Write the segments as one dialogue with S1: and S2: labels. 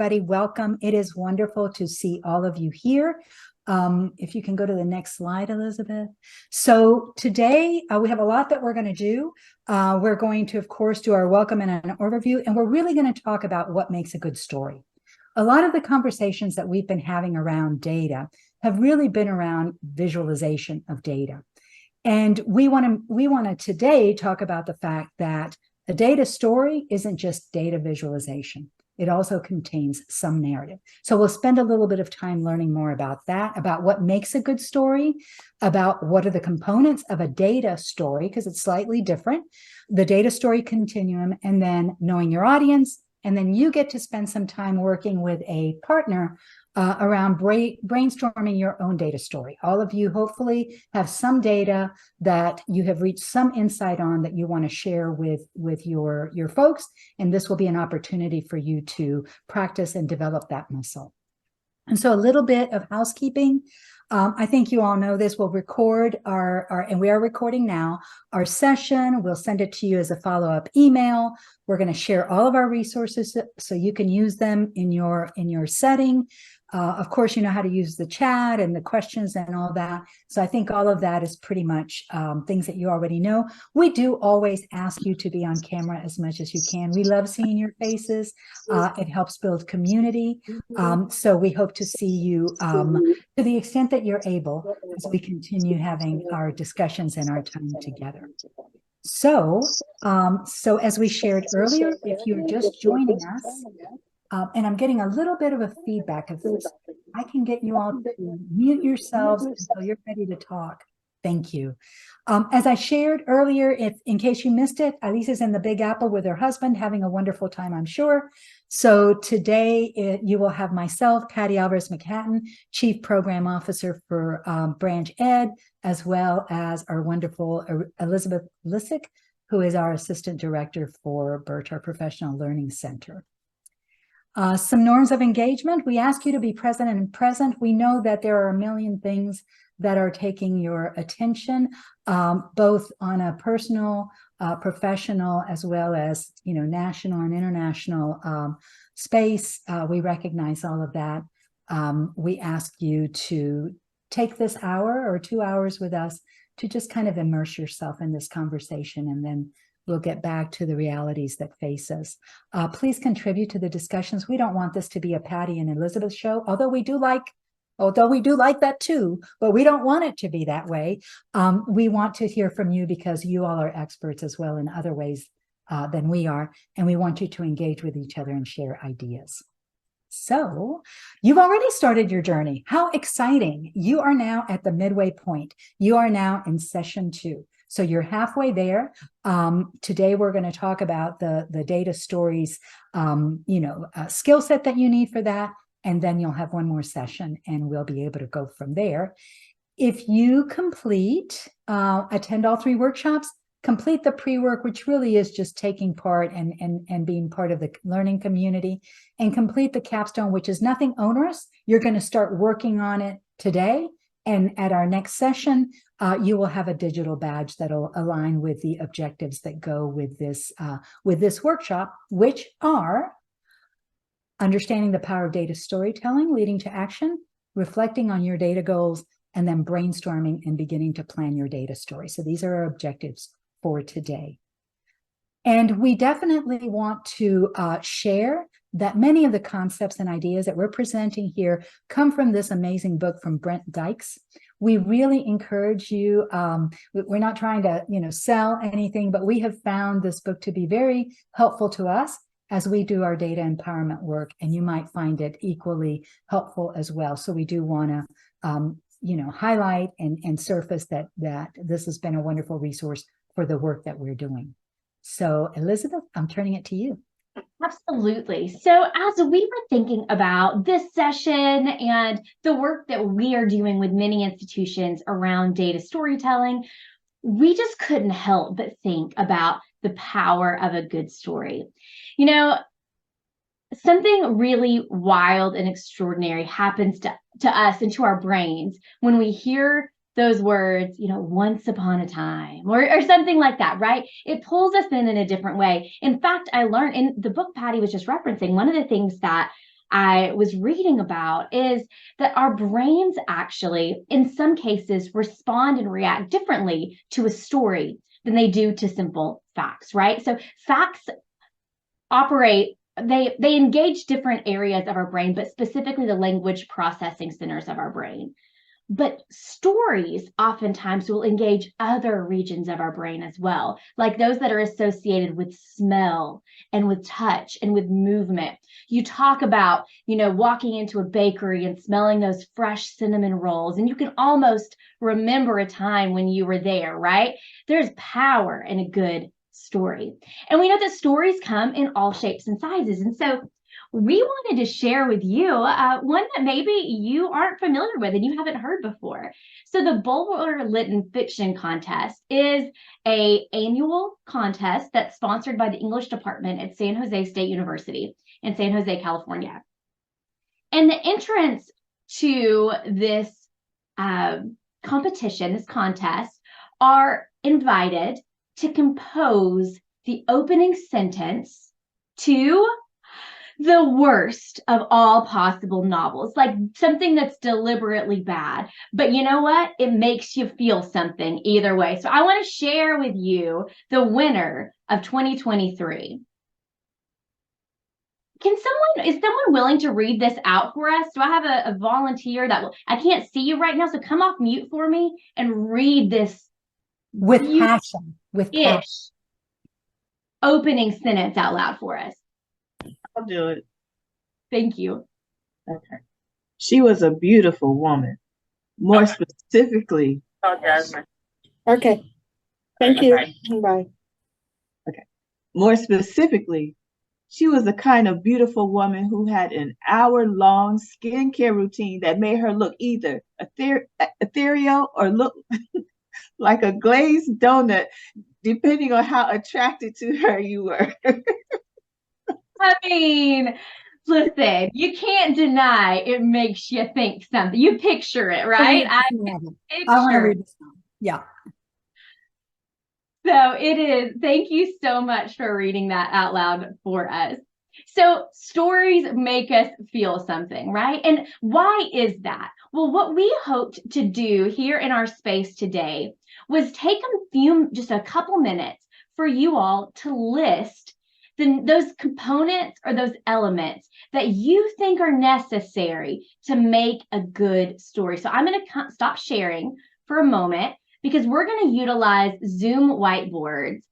S1: everybody. Welcome. It is wonderful to see all of you here. If you can go to the next slide, Elizabeth. So today we have a lot that we're going to do. We're going to, of course, do our welcome and an overview, and we're really going to talk about what makes a good story. A lot of the conversations that we've been having around data have really been around visualization of data. And we want to today talk about the fact that a data story isn't just data visualization. It also contains some narrative. So we'll spend a little bit of time learning more about that, about what makes a good story, about what are the components of a data story, because it's slightly different, the data story continuum, and then knowing your audience. And then you get to spend some time working with a partner around brainstorming your own data story. All of you hopefully have some data that you have reached some insight on that you want to share with your folks, and this will be an opportunity for you to practice and develop that muscle. And so a little bit of housekeeping. I think you all know this. We'll record and we are recording now, our session. We'll send it to you as a follow-up email. We're going to share all of our resources so you can use them in your setting. Of course, you know how to use the chat and the questions and all that. So I think all of that is pretty much things that you already know. We do always ask you to be on camera as much as you can. We love seeing your faces. It helps build community. So we hope to see you to the extent that you're able as we continue having our discussions and our time together. So as we shared earlier, if you're just joining us, and I'm getting a little bit of a feedback of this, I can get you all to mute yourselves until you're ready to talk. Thank you. As I shared earlier, in case you missed it, Alisa's in the Big Apple with her husband, having a wonderful time, I'm sure. So today you will have myself, Patty Alvarez-McHatton, Chief Program Officer for Branch Ed, as well as our wonderful Elizabeth Lissick, who is our Assistant Director for BIRCH, our Professional Learning Center. Some norms of engagement. We ask you to be present and present. We know that there are a million things that are taking your attention, both on a personal, professional, as well as national and international space. We recognize all of that. We ask you to take this hour or 2 hours with us to just kind of immerse yourself in this conversation, and then we'll get back to the realities that face us. Please contribute to the discussions. We don't want this to be a Patty and Elizabeth show, although we do like that too, but we don't want it to be that way. We want to hear from you because you all are experts as well in other ways than we are, and we want you to engage with each other and share ideas. So you've already started your journey. How exciting. You are now at the midway point. You are now in session 2. So you're halfway there. Today, we're going to talk about the data stories, skill set that you need for that. And then you'll have one more session and we'll be able to go from there. If you attend all 3 workshops, complete the pre-work, which really is just taking part and being part of the learning community, and complete the capstone, which is nothing onerous. You're going to start working on it today. And at our next session, you will have a digital badge that'll align with the objectives that go with this workshop, which are understanding the power of data storytelling, leading to action, reflecting on your data goals, and then brainstorming and beginning to plan your data story. So these are our objectives for today. And we definitely want to share that many of the concepts and ideas that we're presenting here come from this amazing book from Brent Dykes. We really encourage you, we're not trying to, sell anything, but we have found this book to be very helpful to us as we do our data empowerment work, and you might find it equally helpful as well. So we do want to, highlight and surface that this has been a wonderful resource for the work that we're doing. So Elizabeth, I'm turning it to you.
S2: Absolutely. So as we were thinking about this session and the work that we are doing with many institutions around data storytelling, we just couldn't help but think about the power of a good story. Something really wild and extraordinary happens to us and to our brains when we hear those words, once upon a time or something like that, right? It pulls us in a different way. In fact, I learned in the book Patty was just referencing, one of the things that I was reading about is that our brains actually, in some cases, respond and react differently to a story than they do to simple facts, right? So facts operate, they engage different areas of our brain, but specifically the language processing centers of our brain. But stories oftentimes will engage other regions of our brain as well, like those that are associated with smell and with touch and with movement. You talk about, walking into a bakery and smelling those fresh cinnamon rolls, and you can almost remember a time when you were there, right? There's power in a good story. And we know that stories come in all shapes and sizes. And so we wanted to share with you one that maybe you aren't familiar with and you haven't heard before. So the Bulwer-Lytton Fiction Contest is an annual contest that's sponsored by the English department at San Jose State University in San Jose, California. And the entrants to this competition, this contest, are invited to compose the opening sentence to the worst of all possible novels, like something that's deliberately bad. But you know what? It makes you feel something either way. So I want to share with you the winner of 2023. Is someone willing to read this out for us? Do I have a volunteer I can't see you right now, so come off mute for me and read this
S1: with passion,
S2: opening sentence out loud for us.
S3: I'll do it.
S2: Thank you.
S3: Okay. She was a beautiful woman. More specifically.
S4: Oh, Jasmine.
S5: Okay. Thank you. Bye.
S3: Okay. More specifically, she was the kind of beautiful woman who had an hour-long skincare routine that made her look either ethereal or look like a glazed donut, depending on how attracted to her you were.
S2: I mean, listen, you can't deny it makes you think something. You picture it, right?
S1: I want to read this now. Yeah.
S2: So it is. Thank you so much for reading that out loud for us. So stories make us feel something, right? And why is that? Well, what we hoped to do here in our space today was take just a couple minutes for you all to list those components or those elements that you think are necessary to make a good story. So I'm going to stop sharing for a moment because we're going to utilize Zoom whiteboards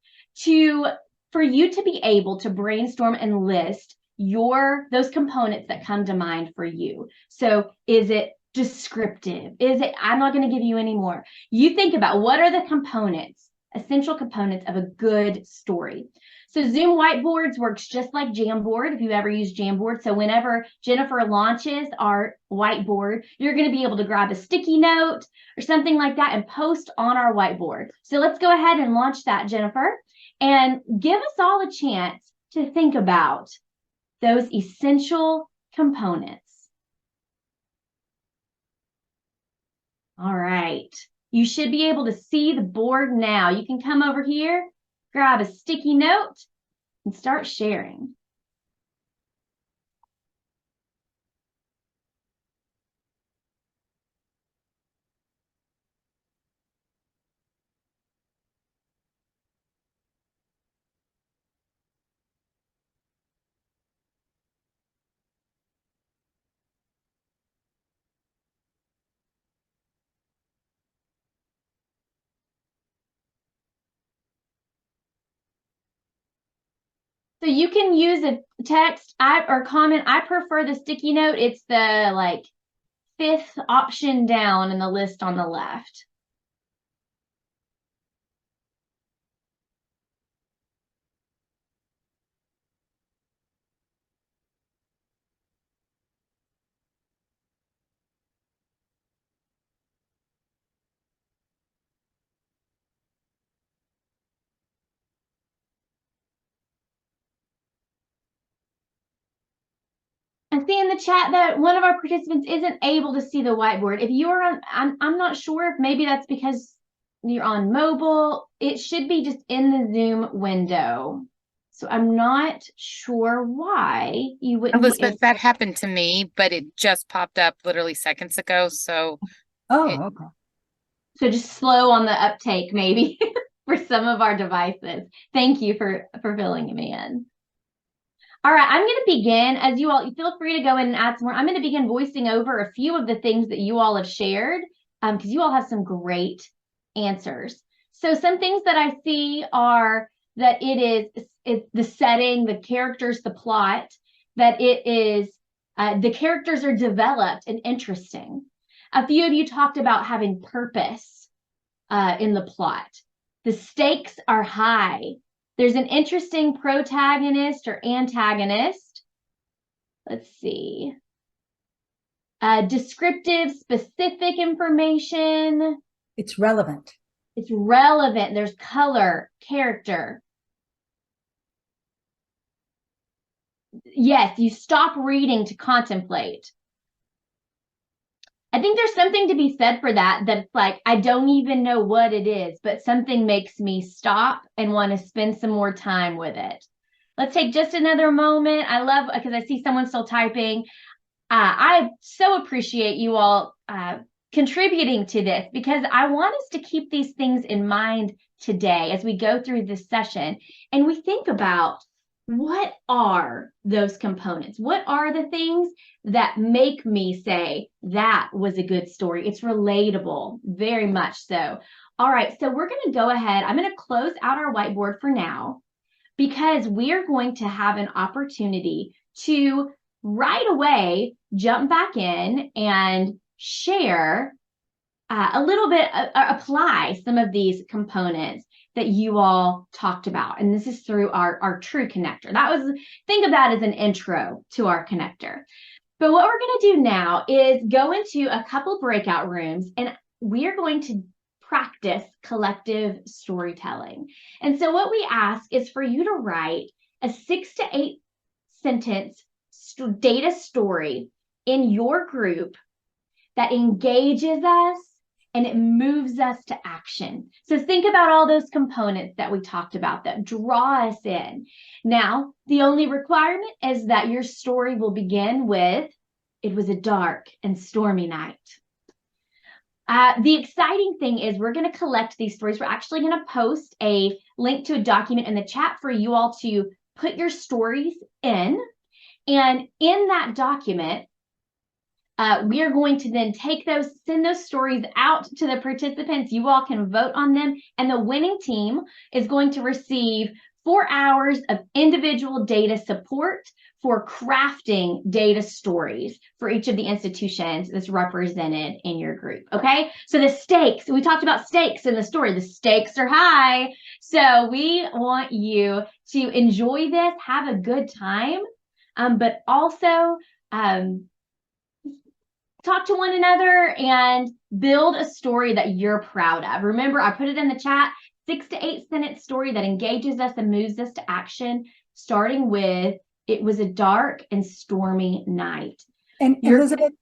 S2: for you to be able to brainstorm and list those components that come to mind for you. So is it descriptive? I'm not going to give you any more. You think about what are the components, essential components of a good story. So Zoom whiteboards works just like Jamboard, if you ever use Jamboard. So whenever Jennifer launches our whiteboard, you're going to be able to grab a sticky note or something like that and post on our whiteboard. So let's go ahead and launch that, Jennifer, and give us all a chance to think about those essential components. All right. You should be able to see the board now. You can come over here, grab a sticky note, and start sharing. So you can use a text or comment. I prefer the sticky note. It's the fifth option down in the list on the left. I see in the chat that one of our participants isn't able to see the whiteboard. If you're on, I'm not sure if maybe that's because you're on mobile. It should be just in the Zoom window. So I'm not sure why you wouldn't.
S4: Elizabeth, that happened to me, but it just popped up literally seconds ago. So
S1: Oh, okay.
S2: So just slow on the uptake, maybe, for some of our devices. Thank you for filling me in. All right, I'm going to begin, as you all feel free to go in and add some more. I'm going to begin voicing over a few of the things that you all have shared, because you all have some great answers. So some things that I see are that it's the setting, the characters, the plot, that it is, the characters are developed and interesting. A few of you talked about having purpose in the plot. The stakes are high. There's an interesting protagonist or antagonist. Let's see. Descriptive, specific information.
S1: It's relevant.
S2: It's relevant. There's color, character. Yes, you stop reading to contemplate. I think there's something to be said for that, that's like, I don't even know what it is, but something makes me stop and want to spend some more time with it. Let's take just another moment. I love, because I see someone still typing. I so appreciate you all contributing to this, because I want us to keep these things in mind today as we go through this session and we think about, what are those components? What are the things that make me say that was a good story? It's relatable, very much so. All right, so we're going to go ahead. I'm going to close out our whiteboard for now, because we are going to have an opportunity to right away jump back in and share a little bit, apply some of these components that you all talked about. And this is through our true connector. Think of that as an intro to our connector. But what we're going to do now is go into a couple breakout rooms, and we are going to practice collective storytelling. And so what we ask is for you to write a 6 to 8 sentence data story in your group that engages us and it moves us to action. So think about all those components that we talked about that draw us in. Now, the only requirement is that your story will begin with, "It was a dark and stormy night." The exciting thing is we're going to collect these stories. We're actually going to post a link to a document in the chat for you all to put your stories in. And in that document, we are going to then send those stories out to the participants. You all can vote on them, and the winning team is going to receive 4 hours of individual data support for crafting data stories for each of the institutions that's represented in your group. Okay, so the stakes, we talked about stakes in the story. The stakes are high, so we want you to enjoy this, have a good time, but also talk to one another and build a story that you're proud of. Remember, I put it in the chat, 6 to 8 sentence story that engages us and moves us to action, starting with, "It was a dark and stormy night."
S1: And Elizabeth,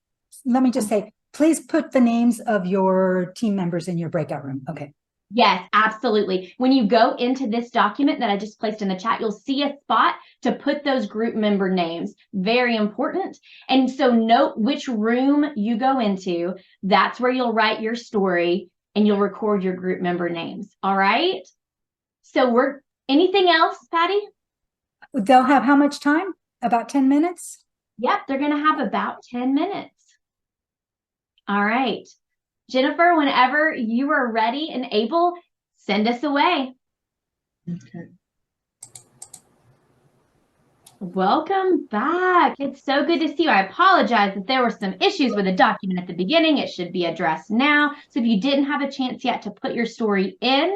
S1: let me just say, please put the names of your team members in your breakout room. Okay.
S2: Yes, absolutely. When you go into this document that I just placed in the chat, you'll see a spot to put those group member names. Very important. And so note which room you go into. That's where you'll write your story and you'll record your group member names. All right. So anything else, Patty?
S1: They'll have how much time? About 10 minutes?
S2: Yep, they're going to have about 10 minutes. All right. Jennifer, whenever you are ready and able, send us away.
S3: Okay.
S2: Welcome back. It's so good to see you. I apologize that there were some issues with the document at the beginning. It should be addressed now. So if you didn't have a chance yet to put your story in,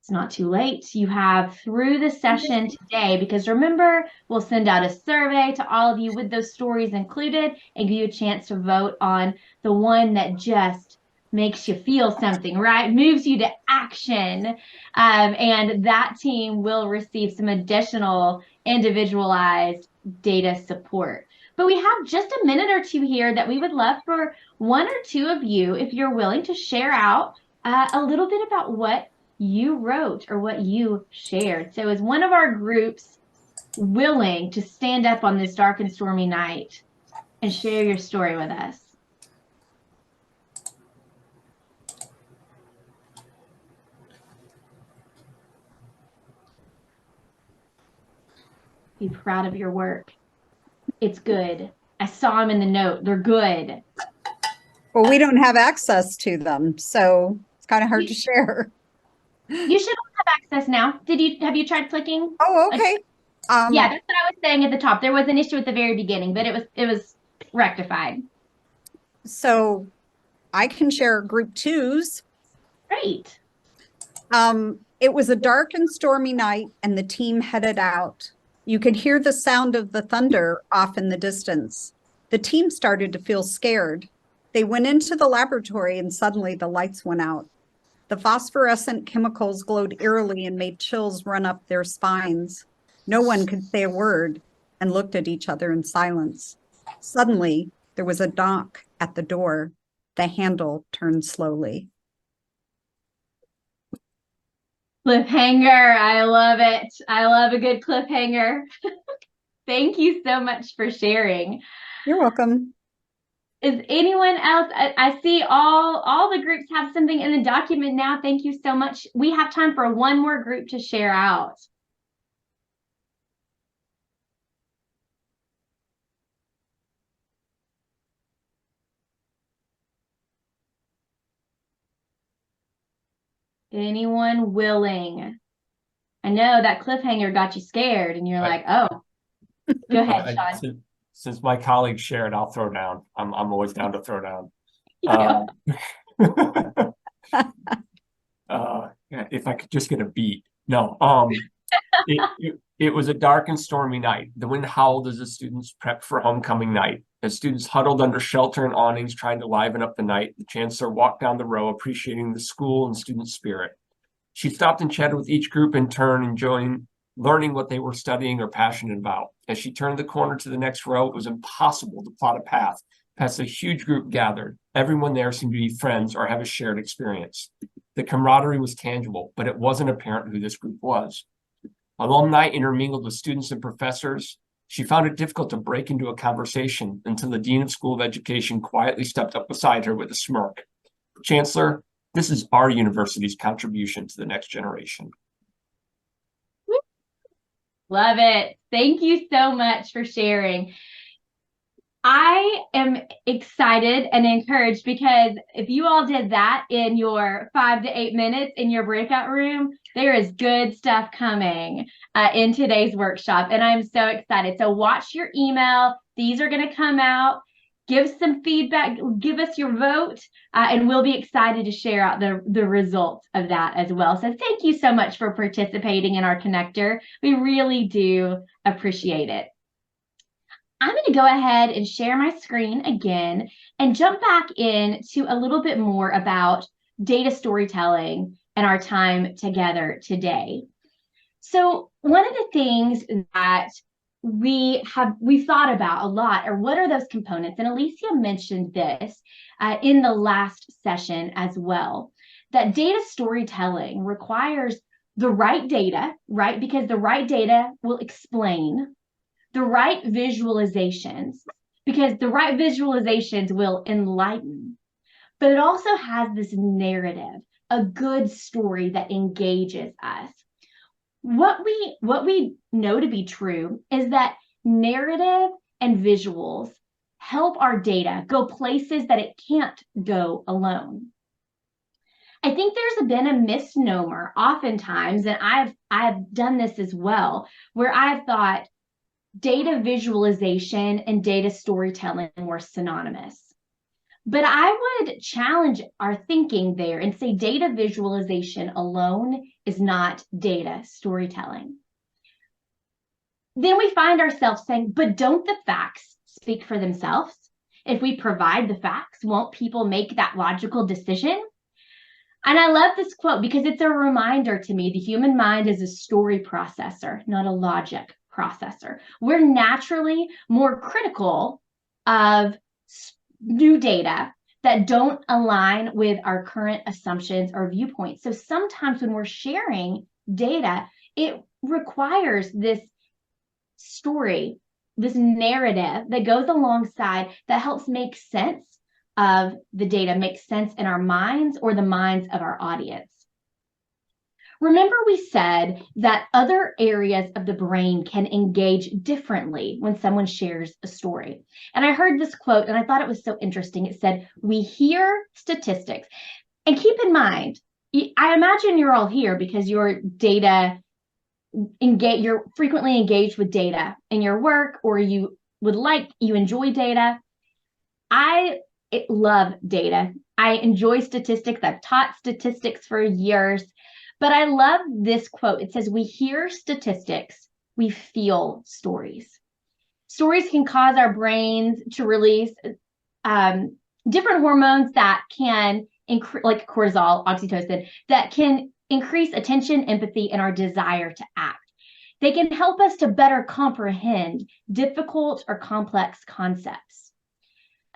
S2: it's not too late. You have through the session today, because remember, we'll send out a survey to all of you with those stories included and give you a chance to vote on the one that just makes you feel something, right? Moves you to action. And that team will receive some additional individualized data support. But we have just a minute or two here that we would love for one or two of you, if you're willing, to share out a little bit about what you wrote or what you shared. So is one of our groups willing to stand up on this dark and stormy night and share your story with us? Be proud of your work. It's good. I saw them in the note. They're good.
S6: Well, we don't have access to them, so it's kind of hard to share.
S2: You should have access now. Have you tried clicking?
S6: Oh, okay.
S2: Yeah, that's what I was saying at the top. There was an issue at the very beginning, but it was rectified.
S6: So I can share group twos.
S2: Great.
S6: It was a dark and stormy night, and the team headed out. You could hear the sound of the thunder off in the distance. The team started to feel scared. They went into the laboratory, and suddenly the lights went out. The phosphorescent chemicals glowed eerily and made chills run up their spines. No one could say a word and looked at each other in silence. Suddenly, there was a knock at the door. The handle turned slowly.
S2: Cliffhanger. I love it. I love a good cliffhanger. Thank you so much for sharing.
S6: You're welcome.
S2: Is anyone else? I see all the groups have something in the document now. Thank you so much. We have time for one more group to share out. Anyone willing? I know that cliffhanger got you scared and you're like, oh, go ahead, Sean.
S7: Since my colleagues shared, I'll throw down. I'm always down to throw down.
S2: Yeah.
S7: If I could just get a beat. No. It was a dark and stormy night. The wind howled as the students prepped for homecoming night. As students huddled under shelter and awnings trying to liven up the night, the chancellor walked down the row, appreciating the school and student spirit. She stopped and chatted with each group in turn, enjoying learning what they were studying or passionate about. As she turned the corner to the next row, it was impossible to plot a path past a huge group gathered. Everyone there seemed to be friends or have a shared experience. The camaraderie was tangible, but it wasn't apparent who this group was. Alumni intermingled with students and professors. She found it difficult to break into a conversation until the Dean of School of Education quietly stepped up beside her with a smirk. Chancellor, this is our university's contribution to the next generation.
S2: Love it. Thank you so much for sharing. I am excited and encouraged because if you all did that in your 5 to 8 minutes in your breakout room, there is good stuff coming in today's workshop. And I'm so excited. So watch your email. These are going to come out. Give some feedback. Give us your vote. And we'll be excited to share out the results of that as well. So thank you so much for participating in our connector. We really do appreciate it. I'm going to go ahead and share my screen again and jump back into a little bit more about data storytelling and our time together today. So one of the things that we've thought about a lot are what are those components? And Alicia mentioned this in the last session as well, that data storytelling requires the right data, right? Because the right data will explain, the right visualizations, because the right visualizations will enlighten, but it also has this narrative, a good story that engages us. What we know to be true is that narrative and visuals help our data go places that it can't go alone. I think there's been a misnomer oftentimes, and I've done this as well, where I've thought data visualization and data storytelling were synonymous. But I would challenge our thinking there and say data visualization alone is not data storytelling. Then we find ourselves saying, but don't the facts speak for themselves? If we provide the facts, won't people make that logical decision? And I love this quote because it's a reminder to me, the human mind is a story processor, not a logic processor. We're naturally more critical of new data that don't align with our current assumptions or viewpoints. So sometimes when we're sharing data, it requires this story, this narrative that goes alongside that helps make sense of the data, make sense in our minds or the minds of our audience. Remember, we said that other areas of the brain can engage differently when someone shares a story. And I heard this quote and I thought it was so interesting. It said, "We hear statistics." And keep in mind, I imagine you're all here because you're frequently engaged with data in your work, or you enjoy data. I love data. I enjoy statistics. I've taught statistics for years. But I love this quote. It says, "We hear statistics, we feel stories." Stories can cause our brains to release different hormones that can like cortisol, oxytocin, that can increase attention, empathy, and our desire to act. They can help us to better comprehend difficult or complex concepts.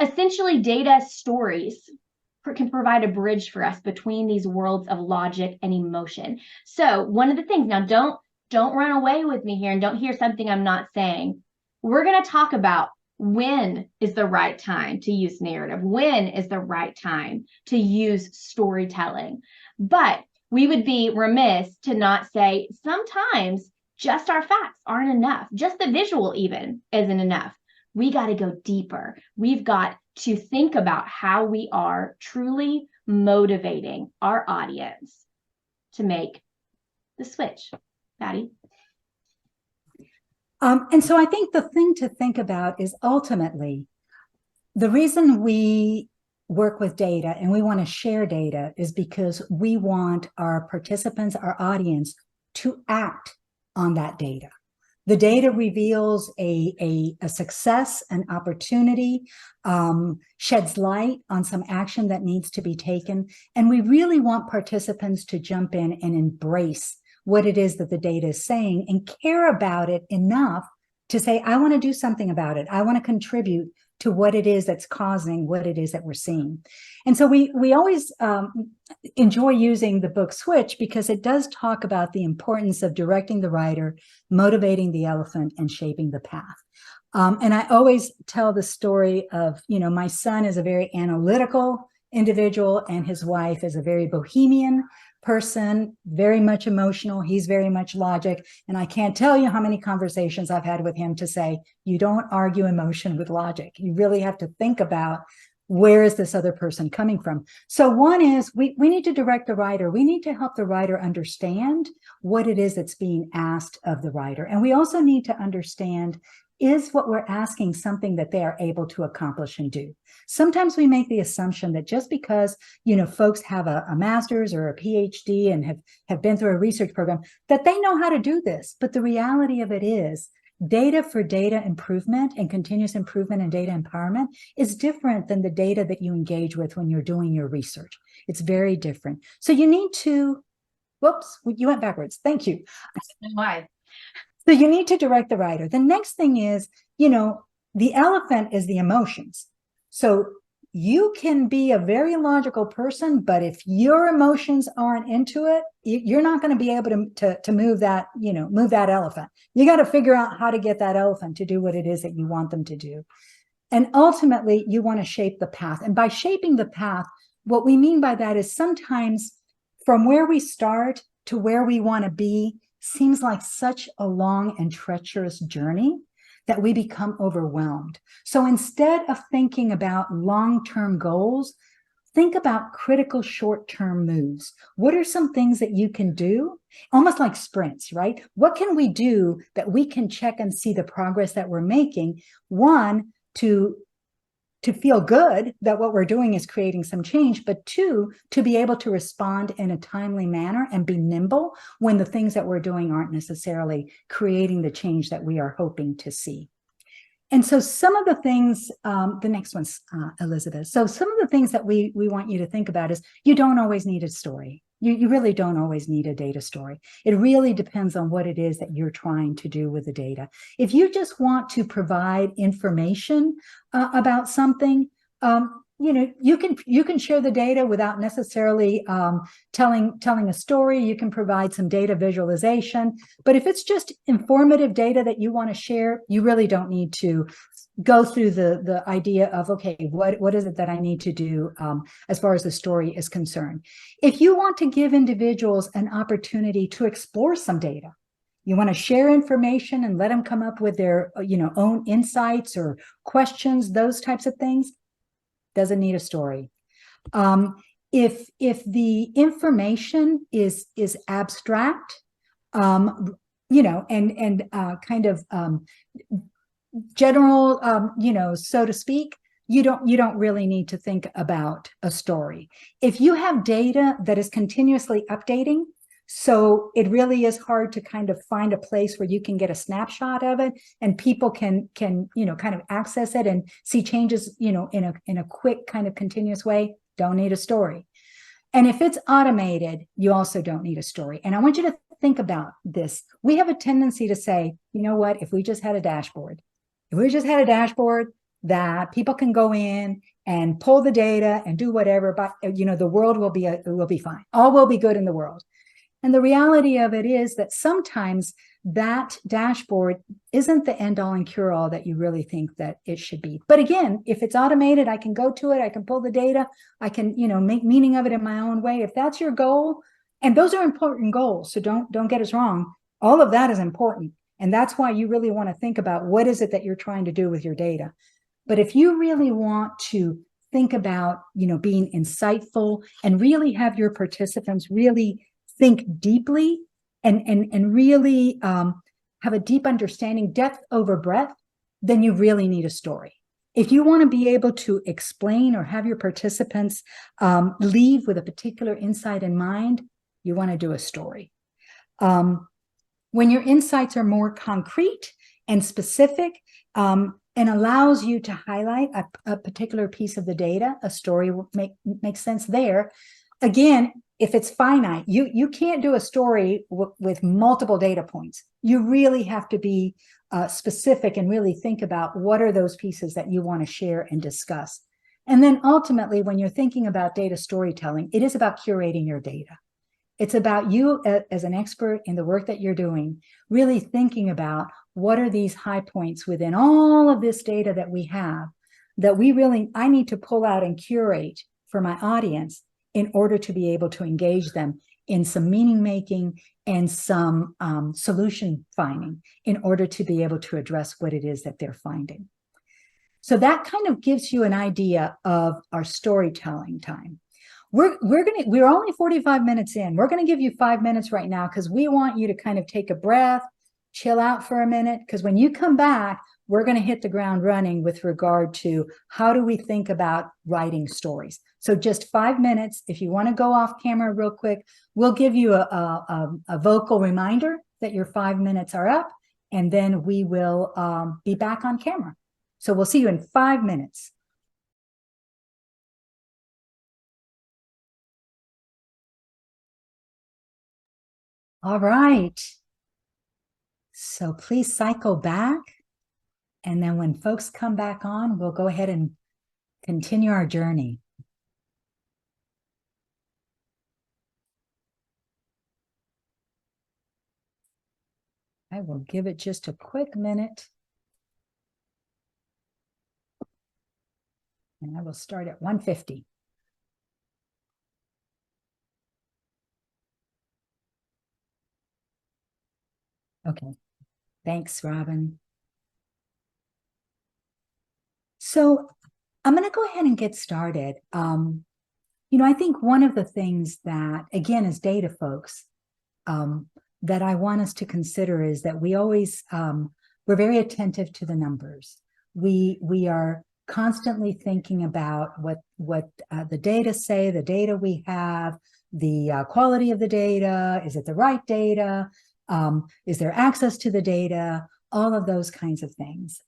S2: Essentially, data stories can provide a bridge for us between these worlds of logic and emotion. So one of the things, now don't run away with me here and don't hear something I'm not saying. We're going to talk about when is the right time to use narrative, when is the right time to use storytelling. But we would be remiss to not say sometimes just our facts aren't enough. Just the visual even isn't enough. We got to go deeper. We've got to think about how we are truly motivating our audience to make the switch. Patty?
S1: And so I think the thing to think about is ultimately the reason we work with data and we want to share data is because we want our participants, our audience, to act on that data. The data reveals a success, an opportunity, sheds light on some action that needs to be taken. And we really want participants to jump in and embrace what it is that the data is saying and care about it enough to say, I want to do something about it. I want to contribute to what it is that's causing what it is that we're seeing. And so we always enjoy using the book Switch because it does talk about the importance of directing the rider, motivating the elephant, and shaping the path. And I always tell the story of, my son is a very analytical individual and his wife is a very bohemian person, very much emotional. He's very much logic. And I can't tell you how many conversations I've had with him to say, you don't argue emotion with logic. You really have to think about where is this other person coming from. So one is we need to direct the rider. We need to help the rider understand what it is that's being asked of the rider. And we also need to understand, is what we're asking something that they are able to accomplish and do? Sometimes we make the assumption that just because, folks have a master's or a PhD and have been through a research program, that they know how to do this. But the reality of it is data for data improvement and continuous improvement and data empowerment is different than the data that you engage with when you're doing your research. It's very different. So you need to, whoops, you went backwards. Thank you.
S2: Why?
S1: So you need to direct the rider. The next thing is, the elephant is the emotions. So you can be a very logical person, but if your emotions aren't into it, you're not going to be able to move that, move that elephant. You got to figure out how to get that elephant to do what it is that you want them to do. And ultimately, you want to shape the path. And by shaping the path, what we mean by that is sometimes from where we start to where we want to be seems like such a long and treacherous journey that we become overwhelmed. So instead of thinking about long-term goals, think about critical short-term moves. What are some things that you can do? Almost like sprints, right? What can we do that we can check and see the progress that we're making? One, to feel good that what we're doing is creating some change, but two, to be able to respond in a timely manner and be nimble when the things that we're doing aren't necessarily creating the change that we are hoping to see. And so some of the things, the next one's Elizabeth. So some of the things that we want you to think about is you don't always need a story. You really don't always need a data story. It really depends on what it is that you're trying to do with the data. If you just want to provide information about something, you can share the data without necessarily telling a story. You can provide some data visualization, but if it's just informative data that you want to share, you really don't need to go through the idea of, okay, what is it that I need to do as far as the story is concerned. If you want to give individuals an opportunity to explore some data, you want to share information and let them come up with their own insights or questions, those types of things, doesn't need a story. If the information is abstract, and kind of general, so to speak, you don't really need to think about a story. If you have data that is continuously updating, so it really is hard to kind of find a place where you can get a snapshot of it and people can kind of access it and see changes, in a quick kind of continuous way, don't need a story. And if it's automated, you also don't need a story. And I want you to think about this. We have a tendency to say, you know what, if we just had a dashboard that people can go in and pull the data and do whatever, but the world will be fine. All will be good in the world. And the reality of it is that sometimes that dashboard isn't the end all and cure all that you really think that it should be. But again, if it's automated, I can go to it, I can pull the data, I can, make meaning of it in my own way. If that's your goal, and those are important goals, so don't get us wrong, all of that is important. And that's why you really want to think about what is it that you're trying to do with your data. But if you really want to think about, being insightful and really have your participants really think deeply and really have a deep understanding, depth over breadth, then you really need a story. If you want to be able to explain or have your participants leave with a particular insight in mind, you want to do a story. When your insights are more concrete and specific and allows you to highlight a particular piece of the data, a story will make sense there. Again, if it's finite, you can't do a story with multiple data points. You really have to be specific and really think about what are those pieces that you want to share and discuss. And then ultimately, when you're thinking about data storytelling, it is about curating your data. It's about you as an expert in the work that you're doing, really thinking about what are these high points within all of this data that we have that I need to pull out and curate for my audience in order to be able to engage them in some meaning making and some solution finding in order to be able to address what it is that they're finding. So that kind of gives you an idea of our storytelling time. We're only 45 minutes in. We're going to give you 5 minutes right now because we want you to kind of take a breath, chill out for a minute, because when you come back, we're going to hit the ground running with regard to how do we think about writing stories. So just 5 minutes. If you want to go off camera real quick, we'll give you a vocal reminder that your 5 minutes are up, and then we will be back on camera. So we'll see you in 5 minutes. All right. So please cycle back. And then when folks come back on, we'll go ahead and continue our journey. I will give it just a quick minute. And I will start at 1:50. Okay, thanks, Robin. So I'm going to go ahead and get started. I think one of the things that, again, as data folks, that I want us to consider is that we always, we're very attentive to the numbers. We are constantly thinking about what the data say, the data we have, the quality of the data, is it the right data? Is there access to the data? All of those kinds of things.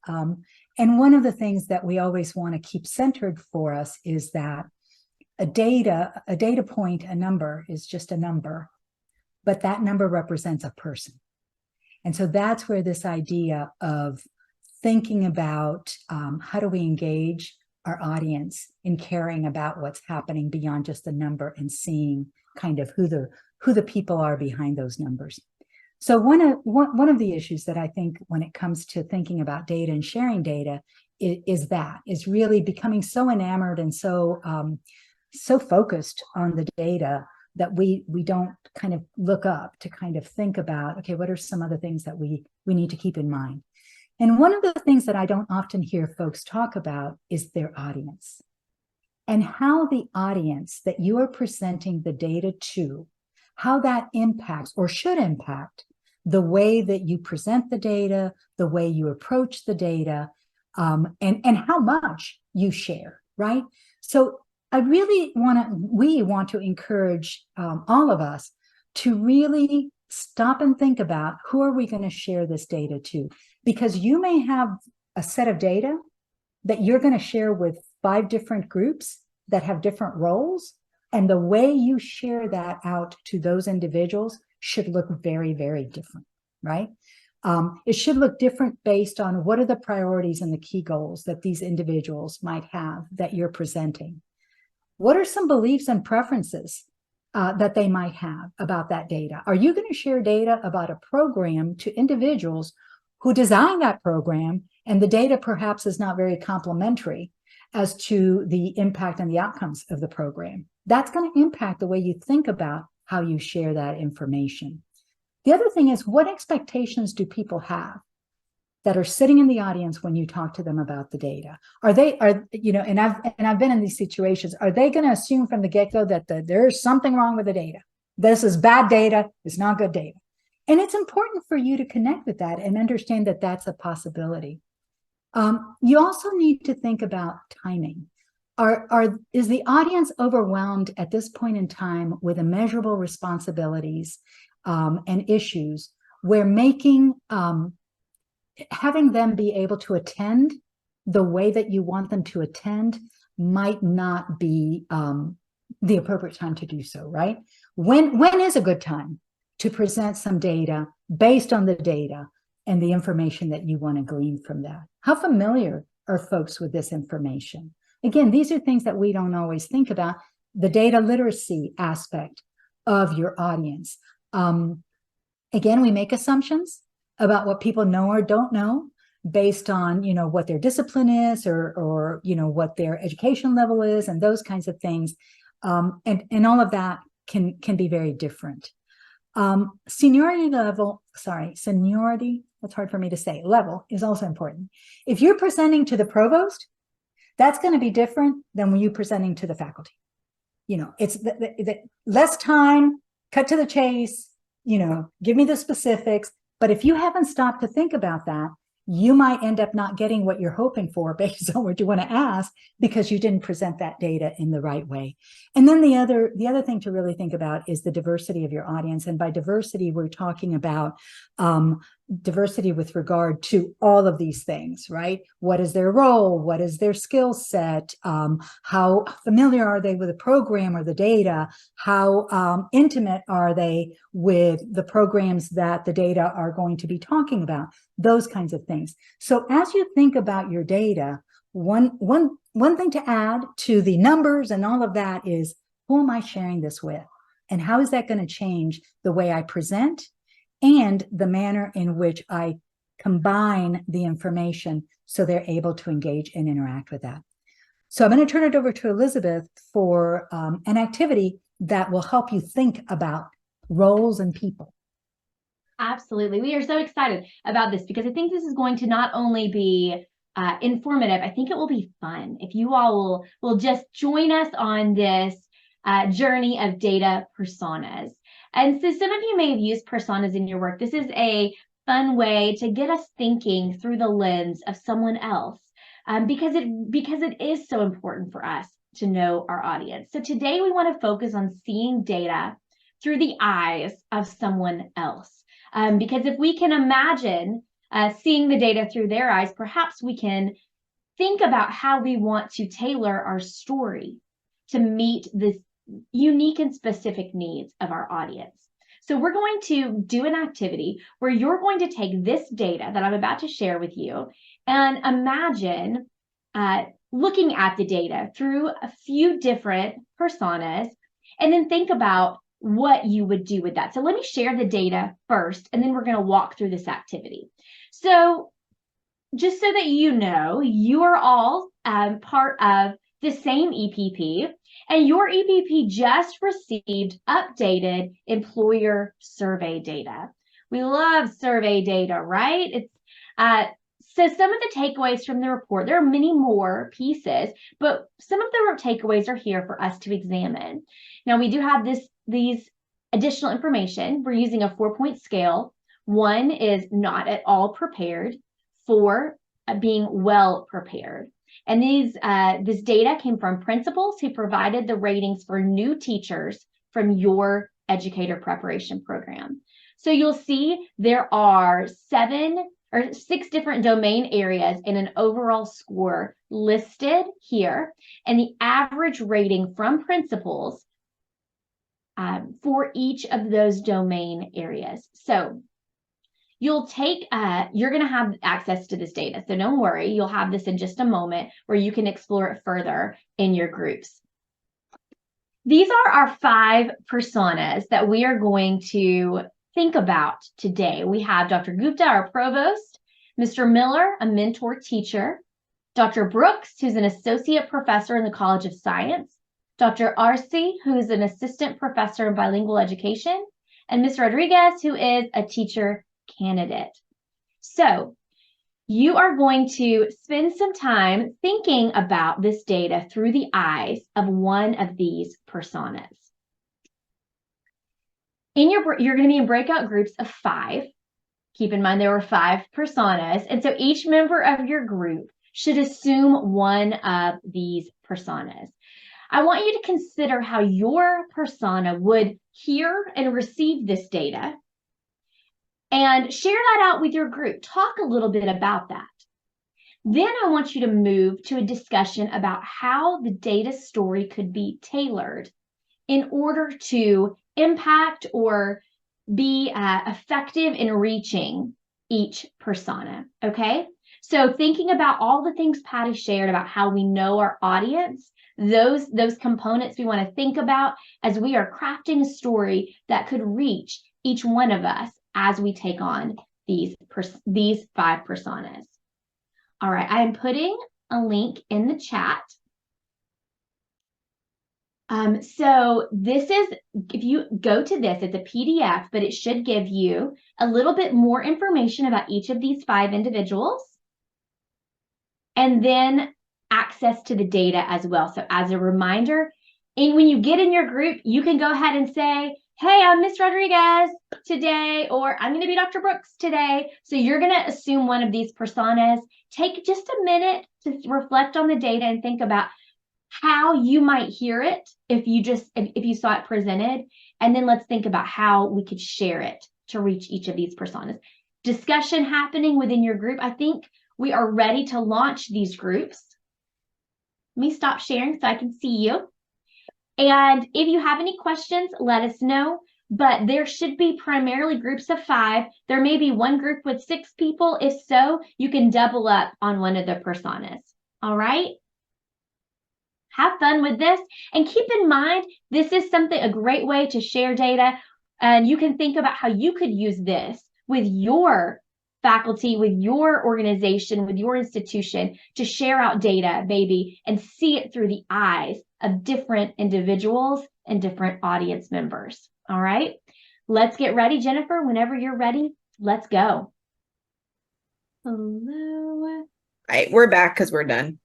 S1: And one of the things that we always want to keep centered for us is that a data point, a number is just a number, but that number represents a person. And so that's where this idea of thinking about how do we engage our audience in caring about what's happening beyond just the number and seeing kind of who the people are behind those numbers. So one of the issues that I think when it comes to thinking about data and sharing data is really becoming so enamored and so focused on the data that we don't kind of look up to kind of think about, okay, what are some other things that we need to keep in mind? And one of the things that I don't often hear folks talk about is their audience and how the audience that you are presenting the data to, how that impacts or should impact the way that you present the data, the way you approach the data, and how much you share, right? So we want to encourage all of us to really stop and think about who are we going to share this data to? Because you may have a set of data that you're going to share with 5 different groups that have different roles. And the way you share that out to those individuals should look very, very different, right? It should look different based on what are the priorities and the key goals that these individuals might have that you're presenting. What are some beliefs and preferences that they might have about that data? Are you going to share data about a program to individuals who designed that program and the data perhaps is not very complementary as to the impact and the outcomes of the program? That's going to impact the way you think about how you share that information. The other thing is, what expectations do people have that are sitting in the audience when you talk to them about the data? And I've been in these situations. Are they going to assume from the get-go that there's something wrong with the data? This is bad data, it's not good data. And it's important for you to connect with that and understand that that's a possibility. You also need to think about timing. Is the audience overwhelmed at this point in time with immeasurable responsibilities and issues where having them be able to attend the way that you want them to attend might not be the appropriate time to do so, right? When is a good time to present some data based on the data and the information that you want to glean from that? How familiar are folks with this information? Again, these are things that we don't always think about. The data literacy aspect of your audience. Again, we make assumptions about what people know or don't know based on, what their discipline is or what their education level is and those kinds of things. And all of that can be very different. Seniority, that's hard for me to say, level is also important. If you're presenting to the provost, that's going to be different than when you're presenting to the faculty. It's the less time, cut to the chase, give me the specifics. But if you haven't stopped to think about that, you might end up not getting what you're hoping for based on what you want to ask because you didn't present that data in the right way. And then the other thing to really think about is the diversity of your audience. And by diversity, we're talking about diversity with regard to all of these things, right? What is their role? What is their skill set? How familiar are they with the program or the data? How intimate are they with the programs that the data are going to be talking about? Those kinds of things. So as you think about your data, one thing to add to the numbers and all of that is, who am I sharing this with? And how is that going to change the way I present and the manner in which I combine the information so they're able to engage and interact with that? So I'm going to turn it over to Elizabeth for an activity that will help you think about roles and people.
S2: Absolutely. We are so excited about this because I think this is going to not only be informative, I think it will be fun. If you all will just join us on this journey of data personas. And so some of you may have used personas in your work. This is a fun way to get us thinking through the lens of someone else because it is so important for us to know our audience. So today we want to focus on seeing data through the eyes of someone else. Because if we can imagine seeing the data through their eyes, perhaps we can think about how we want to tailor our story to meet the unique and specific needs of our audience. So we're going to do an activity where you're going to take this data that I'm about to share with you and imagine looking at the data through a few different personas, and then think about what you would do with that. So let me share the data first, and then we're going to walk through this activity. So just so that you know, you are all part of the same EPP, and your EPP just received updated employer survey data. We love survey data, right? It's so some of the takeaways from the report, there are many more pieces, but some of the takeaways are here for us to examine. Now, we do have these additional information. We're using a 4-point scale. 1 is not at all prepared. 4, being well prepared. And this data came from principals who provided the ratings for new teachers from your educator preparation program. So you'll see there are 6 different domain areas and an overall score listed here, and the average rating from principals for each of those domain areas. So you're going to have access to this data. So don't worry, you'll have this in just a moment where you can explore it further in your groups. These are our 5 personas that we are going to think about today. We have Dr. Gupta, our provost, Mr. Miller, a mentor teacher, Dr. Brooks, who's an associate professor in the College of Science, Dr. Arce, who is an assistant professor in bilingual education, and Ms. Rodriguez, who is a teacher candidate. So you are going to spend some time thinking about this data through the eyes of one of these personas. You're going to be in breakout groups of 5. Keep in mind there were 5 personas, and so each member of your group should assume one of these personas. I want you to consider how your persona would hear and receive this data, and share that out with your group. Talk a little bit about that. Then I want you to move to a discussion about how the data story could be tailored in order to impact or be effective in reaching each persona, okay? So thinking about all the things Patty shared about how we know our audience, those components we want to think about as we are crafting a story that could reach each one of us as we take on these 5 personas. All right, I am putting a link in the chat. So this is, if you go to this, it's a PDF, but it should give you a little bit more information about each of these 5 individuals, and then access to the data as well. So as a reminder, when you get in your group, you can go ahead and say, hey, I'm Miss Rodriguez today, or I'm going to be Dr. Brooks today. So you're going to assume one of these personas. Take just a minute to reflect on the data and think about how you might hear it if you saw it presented, and then let's think about how we could share it to reach each of these personas. Discussion happening within your group. I think we are ready to launch these groups. Let me stop sharing so I can see you. And if you have any questions, let us know. But there should be primarily groups of 5. There may be one group with 6 people. If so, you can double up on one of the personas. All right? Have fun with this, and keep in mind, this is a great way to share data, and you can think about how you could use this with your faculty, with your organization, with your institution to share out data, maybe, and see it through the eyes of different individuals and different audience members. All right, let's get ready, Jennifer. Whenever you're ready, let's go. Hello.
S8: All right, we're back because we're done.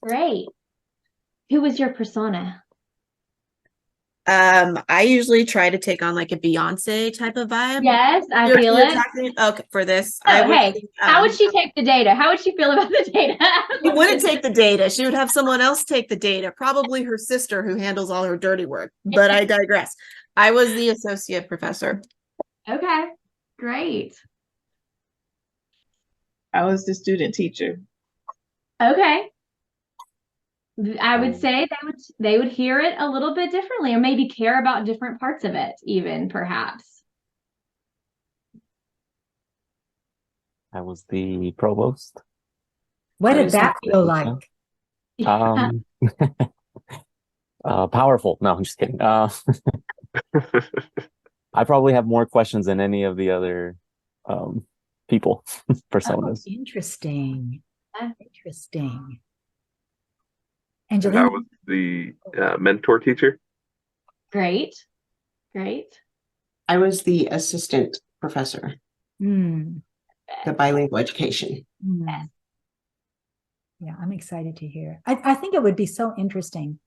S2: Great. Who was your persona?
S8: I usually try to take on like a Beyonce type of vibe.
S2: Yes, I feel it.
S8: Okay, for this.
S2: Oh, hey, how would she take the data? How would she feel about the data?
S8: She wouldn't take the data. She would have someone else take the data, probably her sister who handles all her dirty work. But I digress. I was the associate professor.
S2: Okay, great.
S3: I was the student teacher.
S2: Okay. I would say they would hear it a little bit differently, or maybe care about different parts of it, even perhaps.
S9: I was the provost.
S1: What did that feel like?
S9: Um, powerful. No, I'm just kidding. I probably have more questions than any of the other people
S1: Oh,
S9: personas.
S1: interesting. Interesting.
S10: And
S1: Angelina?
S10: I was the mentor teacher.
S2: Great. Great.
S11: I was the assistant professor,
S1: Hmm.
S11: the bilingual education.
S1: Hmm. Yeah, I'm excited to hear. I think it would be so interesting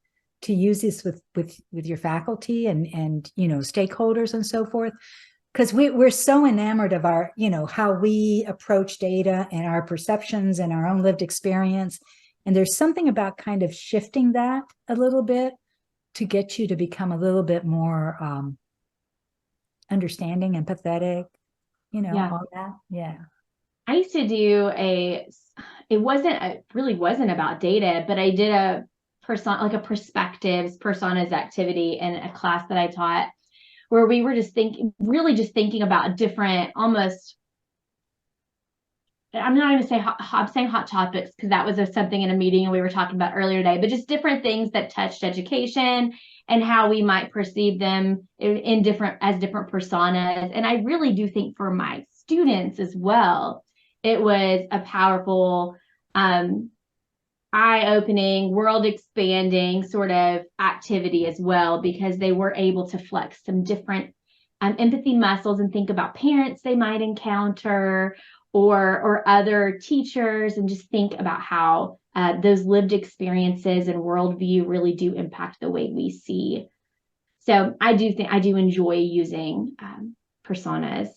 S1: to use this with your faculty and stakeholders and so forth, because we're so enamored of our how we approach data and our perceptions and our own lived experience, and there's something about kind of shifting that a little bit to get you to become a little bit more understanding, empathetic,
S2: Yeah.
S1: all that. Yeah.
S2: I used to do it really wasn't about data, but I did a like a perspectives personas activity in a class that I taught, where we were really just thinking about different, almost, I'm not even saying I'm saying hot topics, because that was something in a meeting and we were talking about earlier today, but just different things that touched education and how we might perceive them in different personas. And I really do think for my students as well, it was a powerful, eye-opening, world-expanding sort of activity as well, because they were able to flex some different empathy muscles and think about parents they might encounter, or other teachers, and just think about how those lived experiences and worldview really do impact the way we see. So I do enjoy using personas.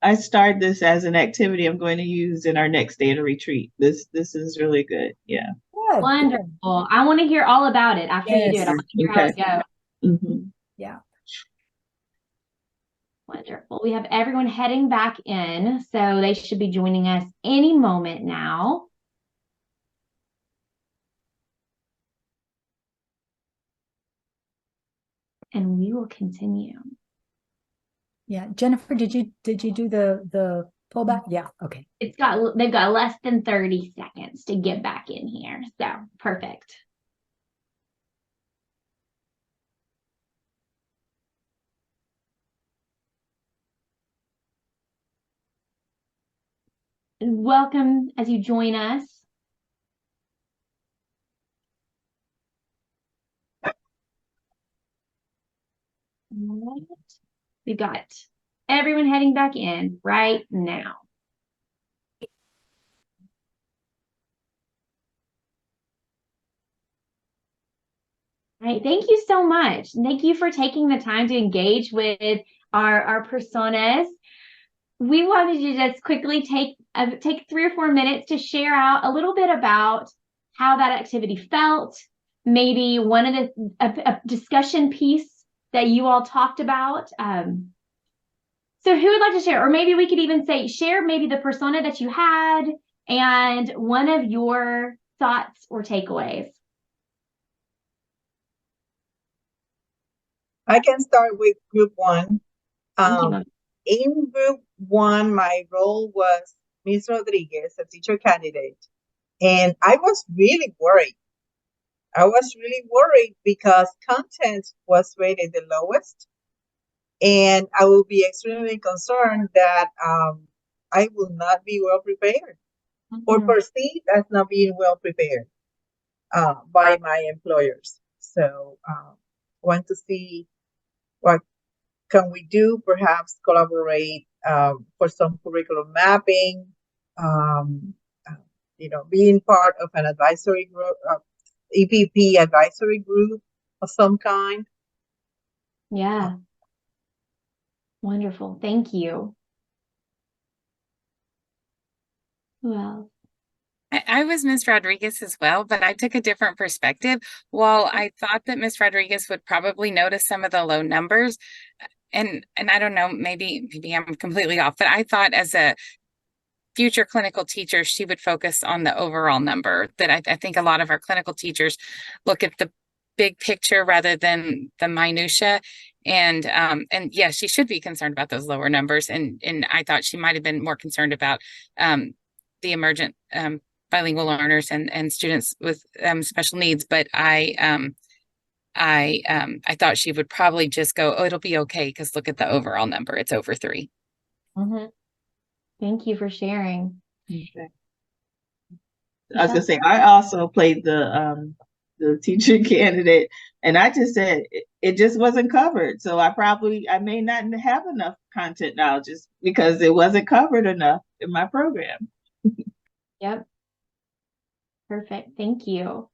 S3: I start this as an activity I'm going to use in our next data retreat. This is really good. Yeah.
S1: Good.
S2: Wonderful. I want to hear all about it after you do it. I want to hear how it goes.
S3: Mm-hmm.
S1: Yeah.
S2: Wonderful. We have everyone heading back in, so they should be joining us any moment now. And we will continue.
S1: Yeah. Jennifer, did you do the pullback? Yeah. Okay.
S2: They've got less than 30 seconds to get back in here. So perfect. Welcome as you join us. All right. We've got everyone heading back in right now. All right, thank you so much. Thank you for taking the time to engage with our personas. We wanted to just quickly take 3 or 4 minutes to share out a little bit about how that activity felt, maybe one of a discussion piece that you all talked about. So who would like to share? Or maybe we could even say, share maybe the persona that you had and one of your thoughts or takeaways.
S12: I can start with group one.
S2: Thank you, Mom.
S12: In group one, my role was Miss Rodriguez, a teacher candidate. And I was really worried. I was really worried because content was rated the lowest. And I will be extremely concerned that I will not be well prepared or perceived as not being well prepared by my employers. So want to see what can we do, perhaps collaborate for some curriculum mapping, being part of an advisory group, EPP advisory group of some kind.
S2: Yeah. Wonderful. Thank you. Who else?
S4: I was Miss Rodriguez as well, but I took a different perspective. While I thought that Miss Rodriguez would probably notice some of the low numbers, and I don't know, maybe I'm completely off, but I thought as a future clinical teacher, she would focus on the overall number. That I think a lot of our clinical teachers look at the big picture rather than the minutia. And yeah, she should be concerned about those lower numbers. And I thought she might have been more concerned about the emergent bilingual learners and students with special needs, but I thought she would probably just go, oh, it'll be okay, because look at the overall number. It's over 3.
S2: Mm-hmm. Thank you for sharing.
S3: Okay. I was gonna say, I also played the teacher candidate, and I just said it just wasn't covered. So I may not have enough content knowledge just because it wasn't covered enough in my program.
S2: Yep. Perfect. Thank you.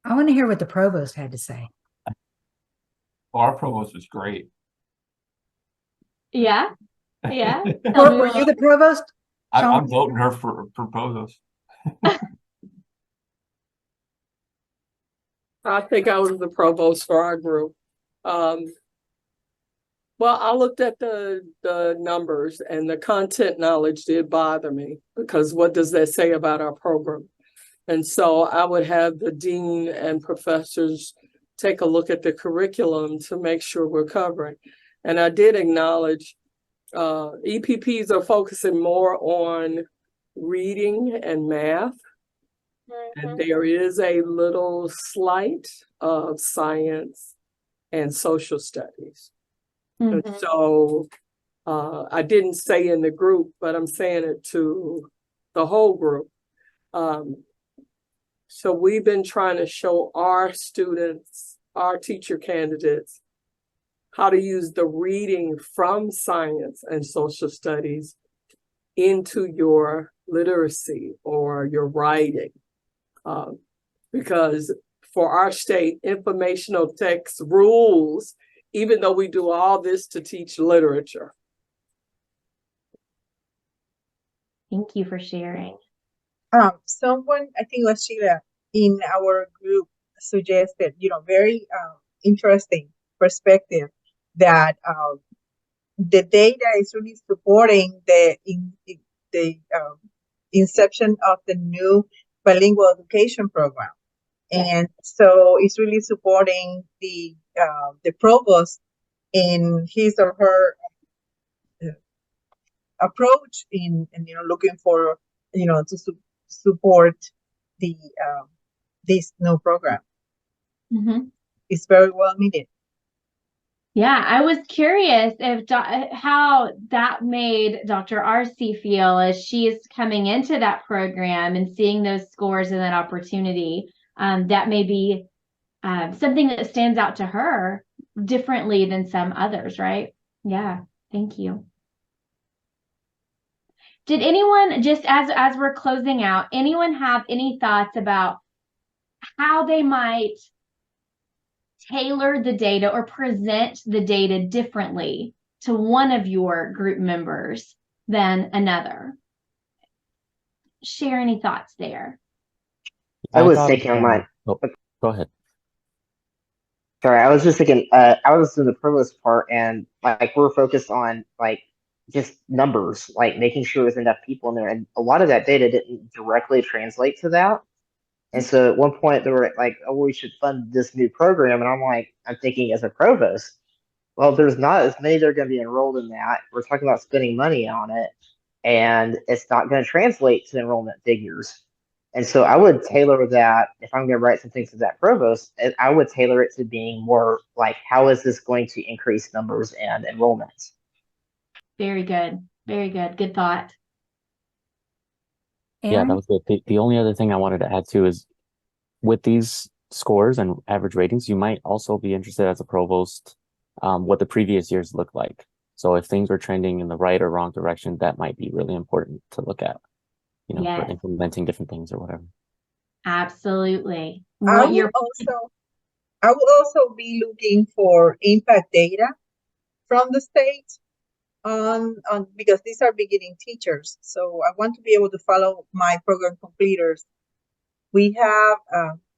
S1: I want to hear what the provost had to say.
S7: Our provost was great.
S2: Yeah. Yeah.
S1: Were you the provost?
S7: I'm voting her for provost.
S13: I think I was the provost for our group. Well, I looked at the numbers, and the content knowledge did bother me, because what does that say about our program? And so I would have the dean and professors take a look at the curriculum to make sure we're covering. And I did acknowledge EPPs are focusing more on reading and math. And there is a little slight of science and social studies. And so I didn't say in the group, but I'm saying it to the whole group. So we've been trying to show our students, our teacher candidates, how to use the reading from science and social studies into your literacy or your writing. Because for our state, informational text rules, even though we do all this to teach literature.
S2: Thank you for sharing.
S12: Someone, I think it was Sheila, in our group suggested, very interesting perspective that the data is really supporting the inception of the new bilingual education program. And so it's really supporting the provost in his or her approach in looking for to support the this new program. It's very well needed.
S2: Yeah, I was curious if how that made Dr. RC feel as she is coming into that program and seeing those scores and that opportunity. That may be something that stands out to her differently than some others, right? Yeah, thank you. Did anyone, just as we're closing out, anyone have any thoughts about how they might tailor the data or present the data differently to one of your group members than another? Share any thoughts there.
S14: I was thinking on mine.
S9: Oh, go ahead.
S14: Sorry, I was just thinking, I was in the provost part, and like we're focused on like just numbers, like making sure there's enough people in there. And a lot of that data didn't directly translate to that. And so at one point they were like, oh, we should fund this new program. And I'm thinking as a provost, well, there's not as many that are going to be enrolled in that. We're talking about spending money on it, and it's not going to translate to enrollment figures. And so I would tailor that, if I'm going to write some things to that provost, I would tailor it to being more like, how is this going to increase numbers and enrollments?
S2: Very good. Very good. Good thought.
S9: Yeah, that was good. The only other thing I wanted to add too is with these scores and average ratings, you might also be interested as a provost what the previous years look like. So if things were trending in the right or wrong direction, that might be really important to look at,
S2: Yes.
S9: for implementing different things or whatever.
S2: Absolutely.
S12: I will also be looking for impact data from the state on because these are beginning teachers. So I want to be able to follow my program completers. We have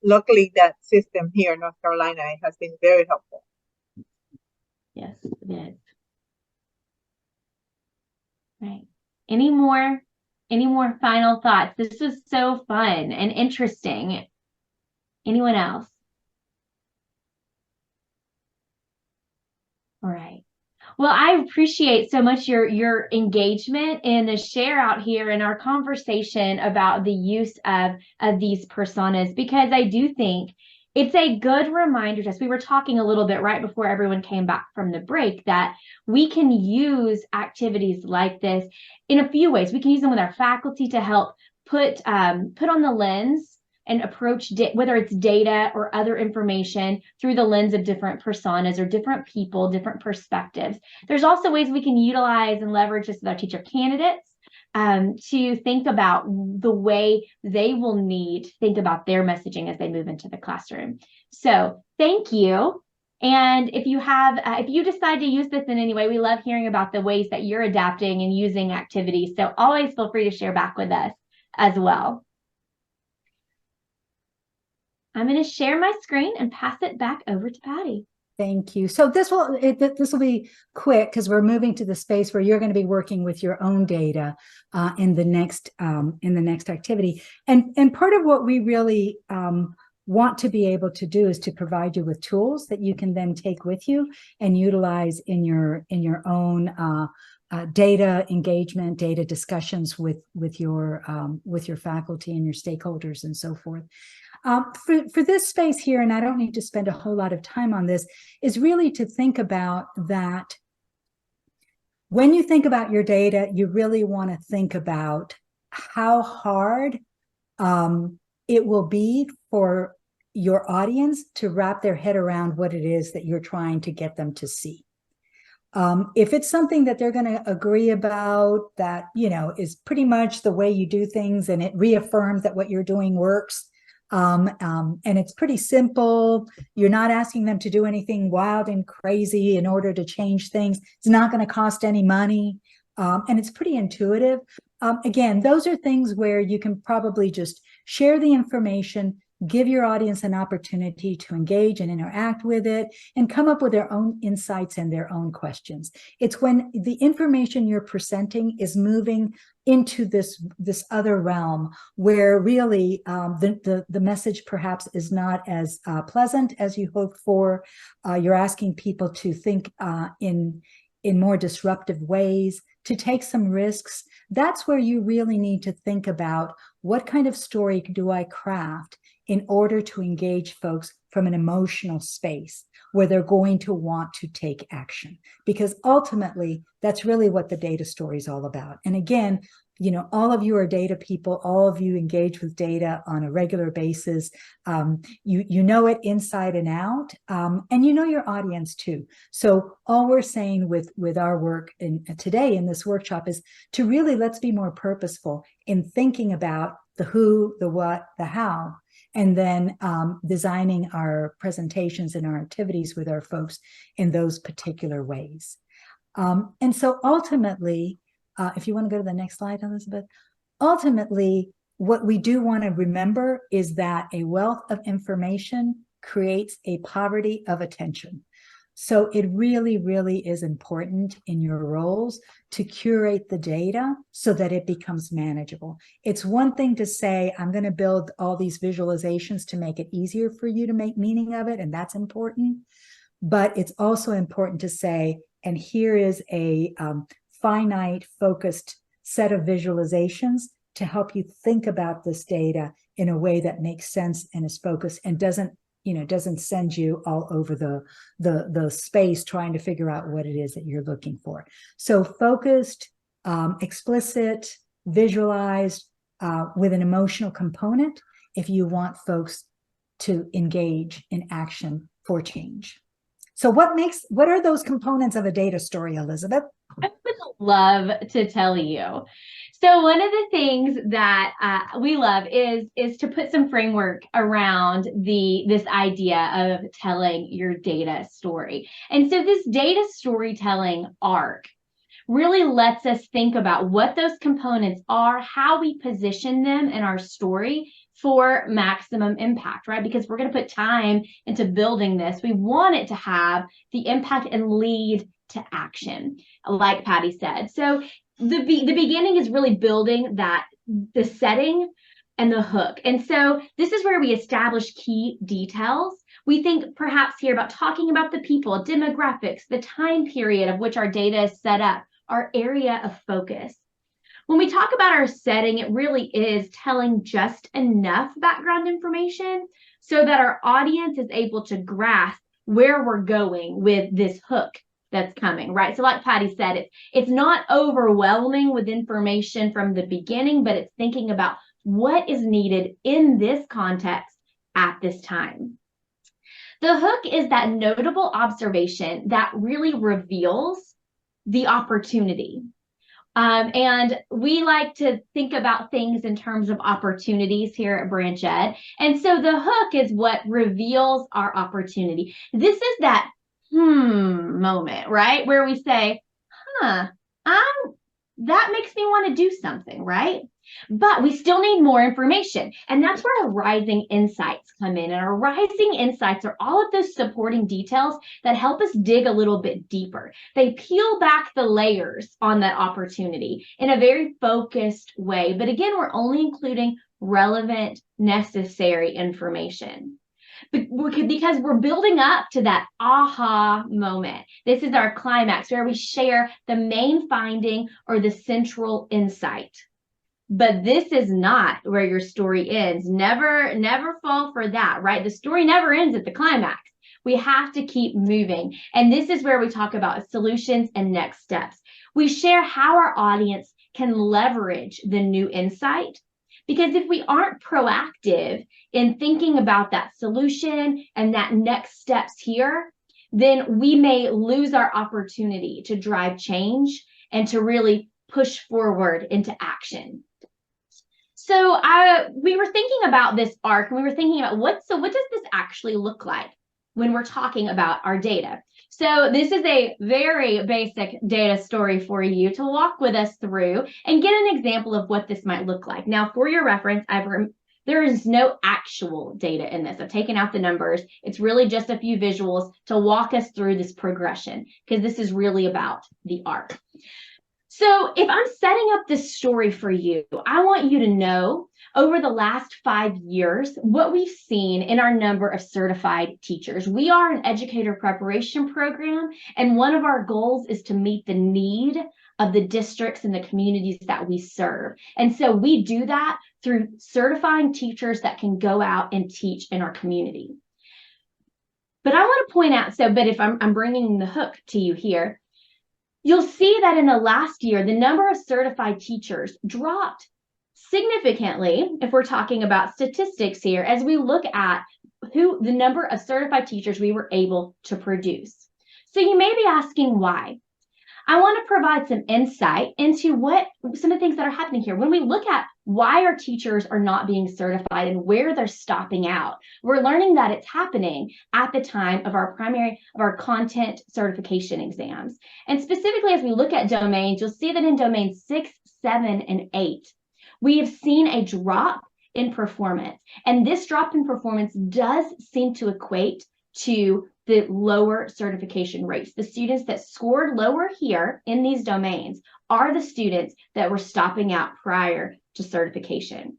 S12: luckily that system here in North Carolina has been very helpful.
S2: Yes, it is. Right. Any more final thoughts? This was so fun and interesting. Anyone else? All right. Well, I appreciate so much your engagement in the share out here in our conversation about the use of these personas, because I do think it's a good reminder to us. We were talking a little bit right before everyone came back from the break that we can use activities like this in a few ways. We can use them with our faculty to help put on the lens and approach whether it's data or other information through the lens of different personas or different people, different perspectives. There's also ways we can utilize and leverage this with our teacher candidates to think about the way they will need to think about their messaging as they move into the classroom. So thank you. And if you decide to use this in any way, we love hearing about the ways that you're adapting and using activities. So always feel free to share back with us as well. I'm going to share my screen and pass it back over to Patty.
S1: Thank you. So this will be quick because we're moving to the space where you're going to be working with your own data in the next activity. And part of what we really want to be able to do is to provide you with tools that you can then take with you and utilize in your own data engagement, data discussions with your faculty and your stakeholders and so forth. For this space here, and I don't need to spend a whole lot of time on this, is really to think about that when you think about your data, you really want to think about how hard it will be for your audience to wrap their head around what it is that you're trying to get them to see. If it's something that they're going to agree about, that, is pretty much the way you do things, and it reaffirms that what you're doing works, and it's pretty simple, you're not asking them to do anything wild and crazy in order to change things, it's not going to cost any money, and it's pretty intuitive. Again, those are things where you can probably just share the information, give your audience an opportunity to engage and interact with it and come up with their own insights and their own questions. It's when the information you're presenting is moving into this other realm where really the message perhaps is not as pleasant as you hoped for. You're asking people to think in more disruptive ways, to take some risks. That's where you really need to think about what kind of story do I craft in order to engage folks from an emotional space where they're going to want to take action. Because ultimately, that's really what the data story is all about. And again, all of you are data people, all of you engage with data on a regular basis. You know it inside and out, and you know your audience too. So all we're saying with our work today in this workshop is to really, let's be more purposeful in thinking about the who, the what, the how, and then designing our presentations and our activities with our folks in those particular ways. And so ultimately, if you want to go to the next slide, Elizabeth, ultimately, what we do want to remember is that a wealth of information creates a poverty of attention. So it really, really is important in your roles to curate the data so that it becomes manageable. It's one thing to say, I'm going to build all these visualizations to make it easier for you to make meaning of it, and that's important. But it's also important to say, and here is a finite, focused set of visualizations to help you think about this data in a way that makes sense and is focused and doesn't send you all over the space trying to figure out what it is that you're looking for. So focused, explicit, visualized, with an emotional component if you want folks to engage in action for change. So what are those components of a data story, Elizabeth?
S2: I would love to tell you. So one of the things that we love is to put some framework around this idea of telling your data story. And so this data storytelling arc really lets us think about what those components are, how we position them in our story for maximum impact, right? Because we're going to put time into building this. We want it to have the impact and lead to action, like Patty said. So the beginning is really building the setting and the hook. And so this is where we establish key details. We think perhaps here about talking about the people, demographics, the time period of which our data is set up, our area of focus. When we talk about our setting, it really is telling just enough background information so that our audience is able to grasp where we're going with this hook that's coming, right? So like Patty said, it's not overwhelming with information from the beginning, but it's thinking about what is needed in this context at this time. The hook is that notable observation that really reveals the opportunity. And we like to think about things in terms of opportunities here at Branch Ed. And so the hook is what reveals our opportunity. This is that moment, right? Where we say, that makes me want to do something, right? But we still need more information. And that's where our rising insights come in. And our rising insights are all of those supporting details that help us dig a little bit deeper. They peel back the layers on that opportunity in a very focused way. But again, we're only including relevant, necessary information. Because we're building up to that aha moment. This is our climax where we share the main finding or the central insight. But this is not where your story ends. Never fall for that, right? The story never ends at the climax. We have to keep moving. And this is where we talk about solutions and next steps. We share how our audience can leverage the new insight. Because if we aren't proactive in thinking about that solution and that next steps here, then we may lose our opportunity to drive change and to really push forward into action. So we were thinking about this arc, and we were thinking about what does this actually look like when we're talking about our data? So this is a very basic data story for you to walk with us through and get an example of what this might look like. Now, for your reference, there is no actual data in this. I've taken out the numbers. It's really just a few visuals to walk us through this progression, because this is really about the arc. So if I'm setting up this story for you, I want you to know over the last 5 years what we've seen in our number of certified teachers. We are an educator preparation program, and one of our goals is to meet the need of the districts and the communities that we serve. And so we do that through certifying teachers that can go out and teach in our community. But I want to point out, but if I'm bringing the hook to you here, you'll see that in the last year, the number of certified teachers dropped significantly, if we're talking about statistics here, as we look at the number of certified teachers we were able to produce. So you may be asking why. I want to provide some insight into some of the things that are happening here. When we look at why our teachers are not being certified and where they're stopping out, we're learning that it's happening at the time of our content certification exams. And specifically, as we look at domains, you'll see that in domains 6, 7, and 8, we have seen a drop in performance. And this drop in performance does seem to equate to the lower certification rates. The students that scored lower here in these domains are the students that were stopping out prior to certification.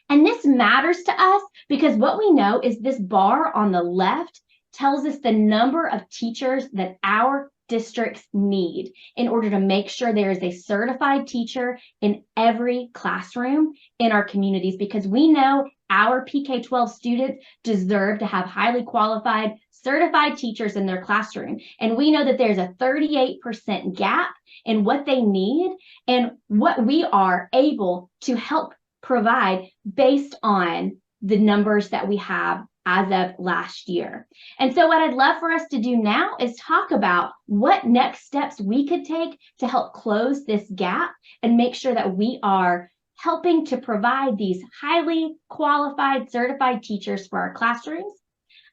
S2: And this matters to us because what we know is this bar on the left tells us the number of teachers that our districts need in order to make sure there is a certified teacher in every classroom in our communities, because we know our PK-12 students deserve to have highly qualified, certified teachers in their classroom. And we know that there's a 38% gap in what they need and what we are able to help provide based on the numbers that we have as of last year. And so what I'd love for us to do now is talk about what next steps we could take to help close this gap and make sure that we are helping to provide these highly qualified, certified teachers for our classrooms.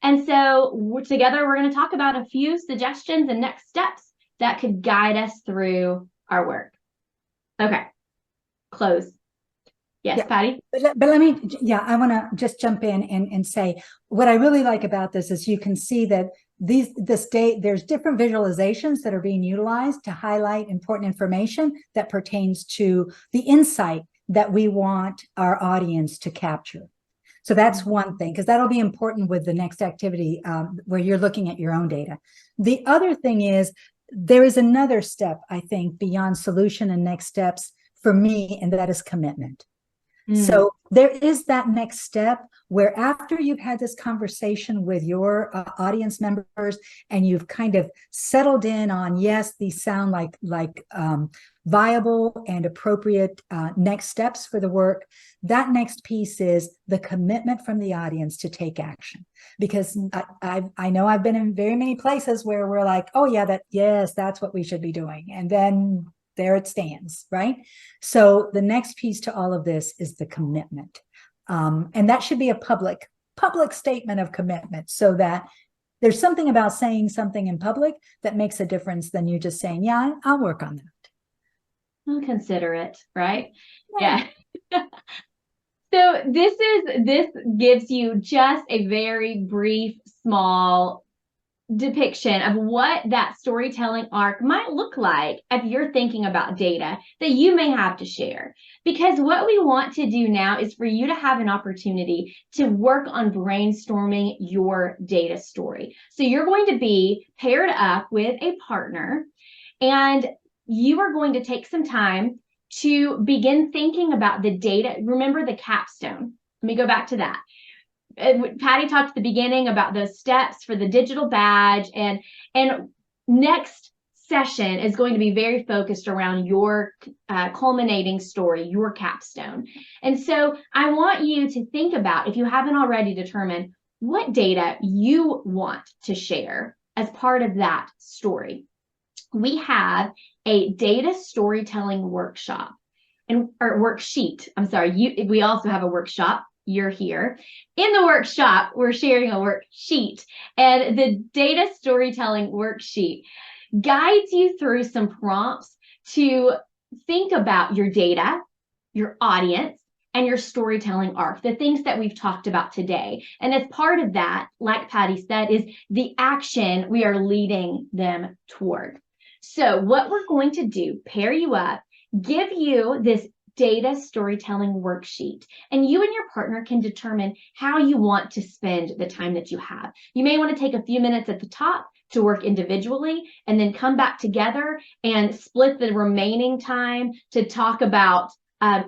S2: And so together, we're going to talk about a few suggestions and next steps that could guide us through our work. Okay, close. Yes, yeah. Patty?
S1: But let me, I want to just jump in and say, what I really like about this is you can see that there's different visualizations that are being utilized to highlight important information that pertains to the insight that we want our audience to capture. So that's one thing, because that'll be important with the next activity where you're looking at your own data. The other thing is there is another step, I think, beyond solution and next steps for me, and that is commitment. So there is that next step where after you've had this conversation with your audience members and you've kind of settled in on, yes, these sound like viable and appropriate next steps for the work, that next piece is the commitment from the audience to take action. Because I know I've been in very many places where we're like, oh yeah, yes, that's what we should be doing. And then there it stands, right? So the next piece to all of this is the commitment. And that should be a public statement of commitment, so that there's something about saying something in public that makes a difference than you just saying, yeah, I'll work on that.
S2: I'll consider it, right? Yeah. So this gives you just a very brief, small depiction of what that storytelling arc might look like if you're thinking about data that you may have to share. Because what we want to do now is for you to have an opportunity to work on brainstorming your data story. So you're going to be paired up with a partner, and you are going to take some time to begin thinking about the data. Remember the capstone. Let me go back to that. Patty talked at the beginning about those steps for the digital badge, and next session is going to be very focused around your culminating story, your capstone. And so I want you to think about, if you haven't already determined, what data you want to share as part of that story. We have a data storytelling workshop or worksheet. I'm sorry, we also have a workshop. You're here. In the workshop, we're sharing a worksheet, and the data storytelling worksheet guides you through some prompts to think about your data, your audience, and your storytelling arc, the things that we've talked about today. And as part of that, like Patty said, is the action we are leading them toward. So what we're going to do, pair you up, give you this data storytelling worksheet, and you and your partner can determine how you want to spend the time that you have. You may want to take a few minutes at the top to work individually and then come back together and split the remaining time to talk about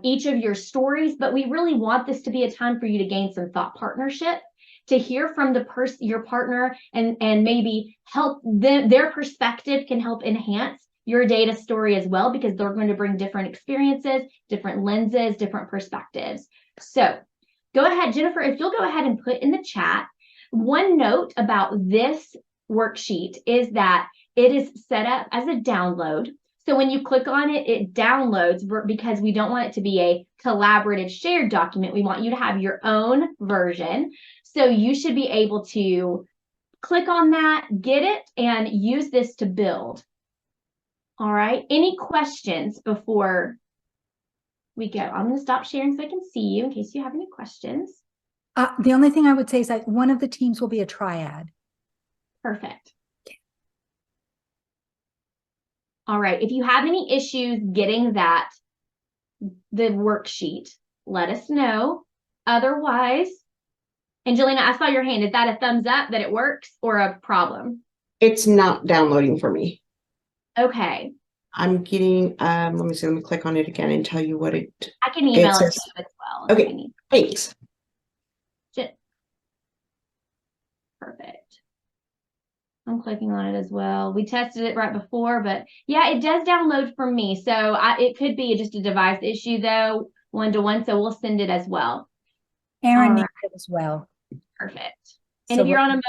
S2: each of your stories. But we really want this to be a time for you to gain some thought partnership, to hear from your partner, and maybe help them. Their perspective can help enhance your data story as well, because they're going to bring different experiences, different lenses, different perspectives. So go ahead, Jennifer, if you'll go ahead and put in the chat, one note about this worksheet is that it is set up as a download. So when you click on it, it downloads, because we don't want it to be a collaborative shared document. We want you to have your own version. So you should be able to click on that, get it, and use this to build. All right. Any questions before we go? I'm going to stop sharing so I can see you in case you have any questions.
S1: The only thing I would say is that one of the teams will be a triad.
S2: Perfect. All right. If you have any issues getting the worksheet, let us know. Otherwise, Angelina, I saw your hand. Is that a thumbs up that it works, or a problem?
S11: It's not downloading for me.
S2: Okay.
S11: I'm getting, let me click on it again and tell you what it.
S2: I can email it to you as well.
S11: Okay, thanks.
S2: Perfect. I'm clicking on it as well. We tested it right before, but yeah, it does download for me. So it could be just a device issue though, one-to-one. So we'll send it as well.
S1: Aaron needs it as well.
S2: Perfect. And if you're on a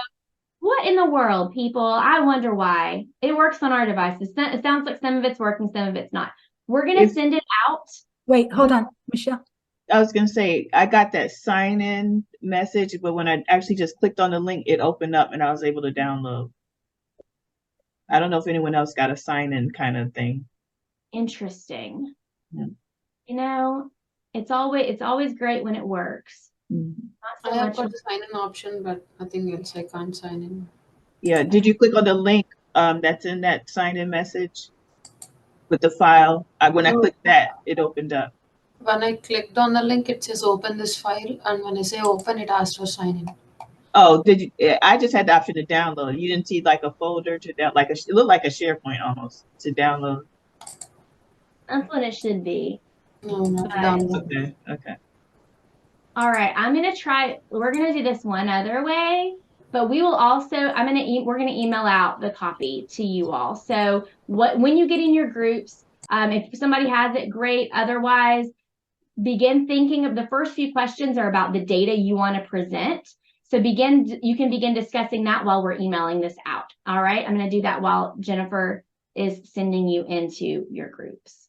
S2: what in the world, people? I wonder why. It works on our devices. It sounds like some of it's working, some of it's not. We're going to send it out.
S1: Wait, hold on, Michelle.
S3: I was going to say, I got that sign in message, but when I actually just clicked on the link, it opened up and I was able to download. I don't know if anyone else got a sign in kind of thing.
S2: Interesting.
S3: Yeah.
S2: You know, it's always great when it works.
S3: Mm-hmm.
S2: Not so
S15: I have
S2: much
S15: got the sign in option, but nothing else. I can't sign in.
S3: Yeah. Did you click on the link that's in that sign in message with the file? When I clicked that, it opened up.
S15: When I clicked on the link, it says open this file, and when I say open, it asks for sign in.
S3: Oh, did you? I just had the option to download. You didn't see like a folder to down, like it looked like a SharePoint almost to download.
S2: That's what it should be.
S15: No, not
S2: But-
S15: download.
S3: Okay.
S2: All right, we're gonna do this one other way, but we will also, we're gonna email out the copy to you all. So when you get in your groups, if somebody has it, great. Otherwise, begin thinking of the first few questions are about the data you want to present. So you can begin discussing that while we're emailing this out. All right, I'm gonna do that while Jennifer is sending you into your groups.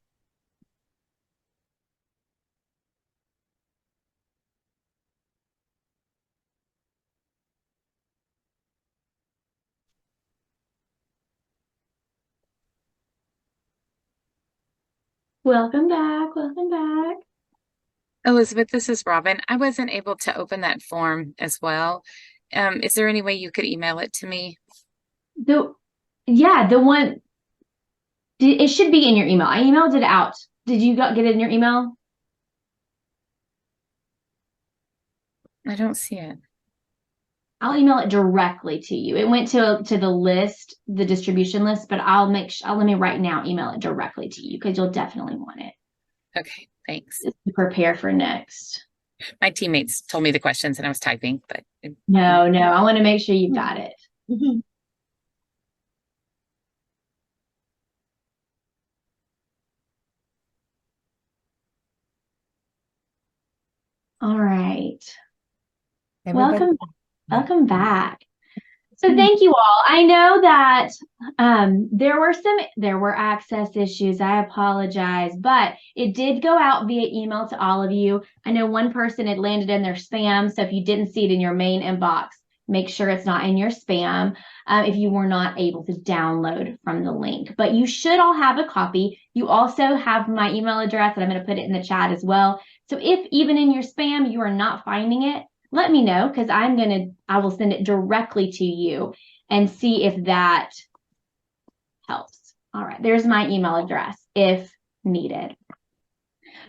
S2: Welcome back. Welcome back.
S4: Elizabeth, this is Robin. I wasn't able to open that form as well. Is there any way you could email it to me?
S2: The one, it should be in your email. I emailed it out. Did you get it in your email?
S4: I don't see it.
S2: I'll email it directly to you. It went to the list, the distribution list, but let me right now email it directly to you because you'll definitely want it.
S4: Okay, thanks.
S2: Just to prepare for next.
S4: My teammates told me the questions and I was typing, but
S2: No, I want to make sure you've got it.
S3: Mm-hmm.
S2: All right.
S1: Everybody-
S2: Welcome back. So thank you all. I know that there were access issues. I apologize, but it did go out via email to all of you. I know one person had landed in their spam. So if you didn't see it in your main inbox, make sure it's not in your spam if you were not able to download from the link. But you should all have a copy. You also have my email address, and I'm going to put it in the chat as well. So if even in your spam you are not finding it, let me know because I will send it directly to you and see if that helps. All right, there's my email address if needed.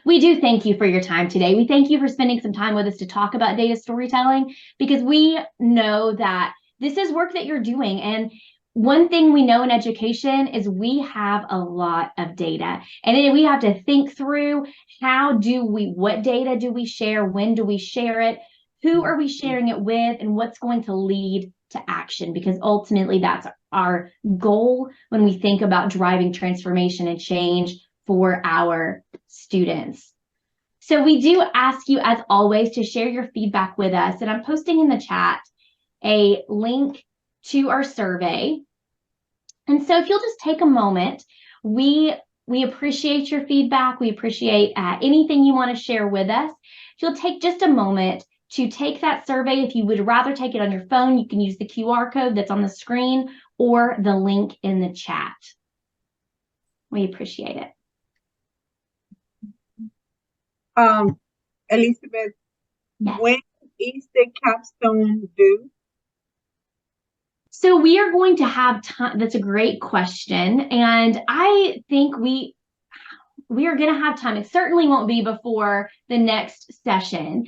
S2: We do thank you for your time today. We thank you for spending some time with us to talk about data storytelling because we know that this is work that you're doing. And one thing we know in education is we have a lot of data and then we have to think through what data do we share? When do we share it? Who are we sharing it with and what's going to lead to action? Because ultimately that's our goal when we think about driving transformation and change for our students. So we do ask you, as always, to share your feedback with us. And I'm posting in the chat a link to our survey. And so if you'll just take a moment, we appreciate your feedback. We appreciate anything you want to share with us. If you'll take just a moment to take that survey, if you would rather take it on your phone, you can use the QR code that's on the screen or the link in the chat. We appreciate it.
S12: Elizabeth,
S2: yes.
S12: When is the capstone due?
S2: So we are going to have time. That's a great question. And I think we are going to have time. It certainly won't be before the next session.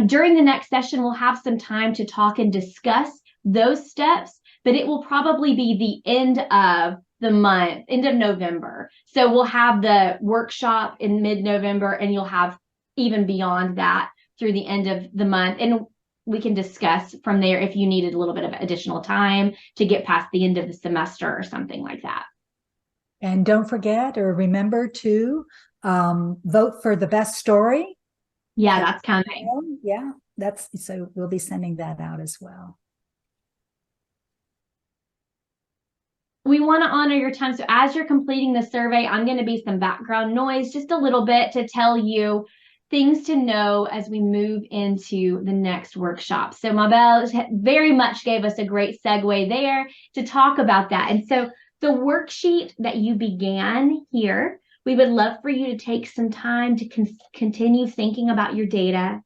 S2: During the next session, we'll have some time to talk and discuss those steps, but it will probably be the end of the month, end of November. So we'll have the workshop in mid-November, and you'll have even beyond that through the end of the month. And we can discuss from there if you needed a little bit of additional time to get past the end of the semester or something like that.
S1: And don't forget or remember to vote for the best story.
S2: Yeah, that's coming.
S1: Yeah, so we'll be sending that out as well.
S2: We want to honor your time. So as you're completing the survey, I'm going to be some background noise, just a little bit to tell you things to know as we move into the next workshop. So Mabel very much gave us a great segue there to talk about that. And so the worksheet that you began here, we would love for you to take some time to continue thinking about your data,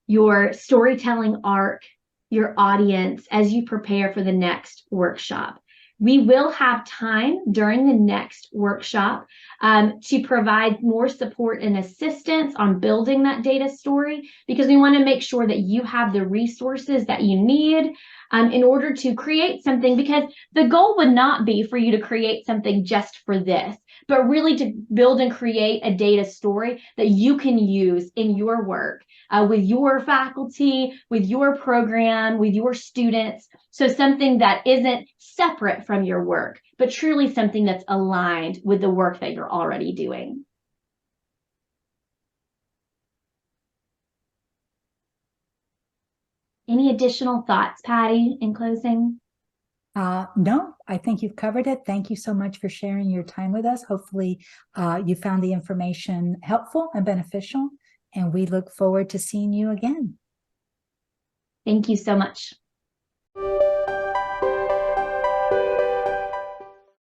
S2: your storytelling arc, your audience as you prepare for the next workshop. We will have time during the next workshop to provide more support and assistance on building that data story, because we want to make sure that you have the resources that you need in order to create something, because the goal would not be for you to create something just for this, but really to build and create a data story that you can use in your work with your faculty, with your program, with your students. So something that isn't separate from your work, but truly something that's aligned with the work that you're already doing. Any additional thoughts, Patty, in closing?
S1: No, I think you've covered it. Thank you so much for sharing your time with us. Hopefully you found the information helpful and beneficial, and we look forward to seeing you again.
S2: Thank you so much.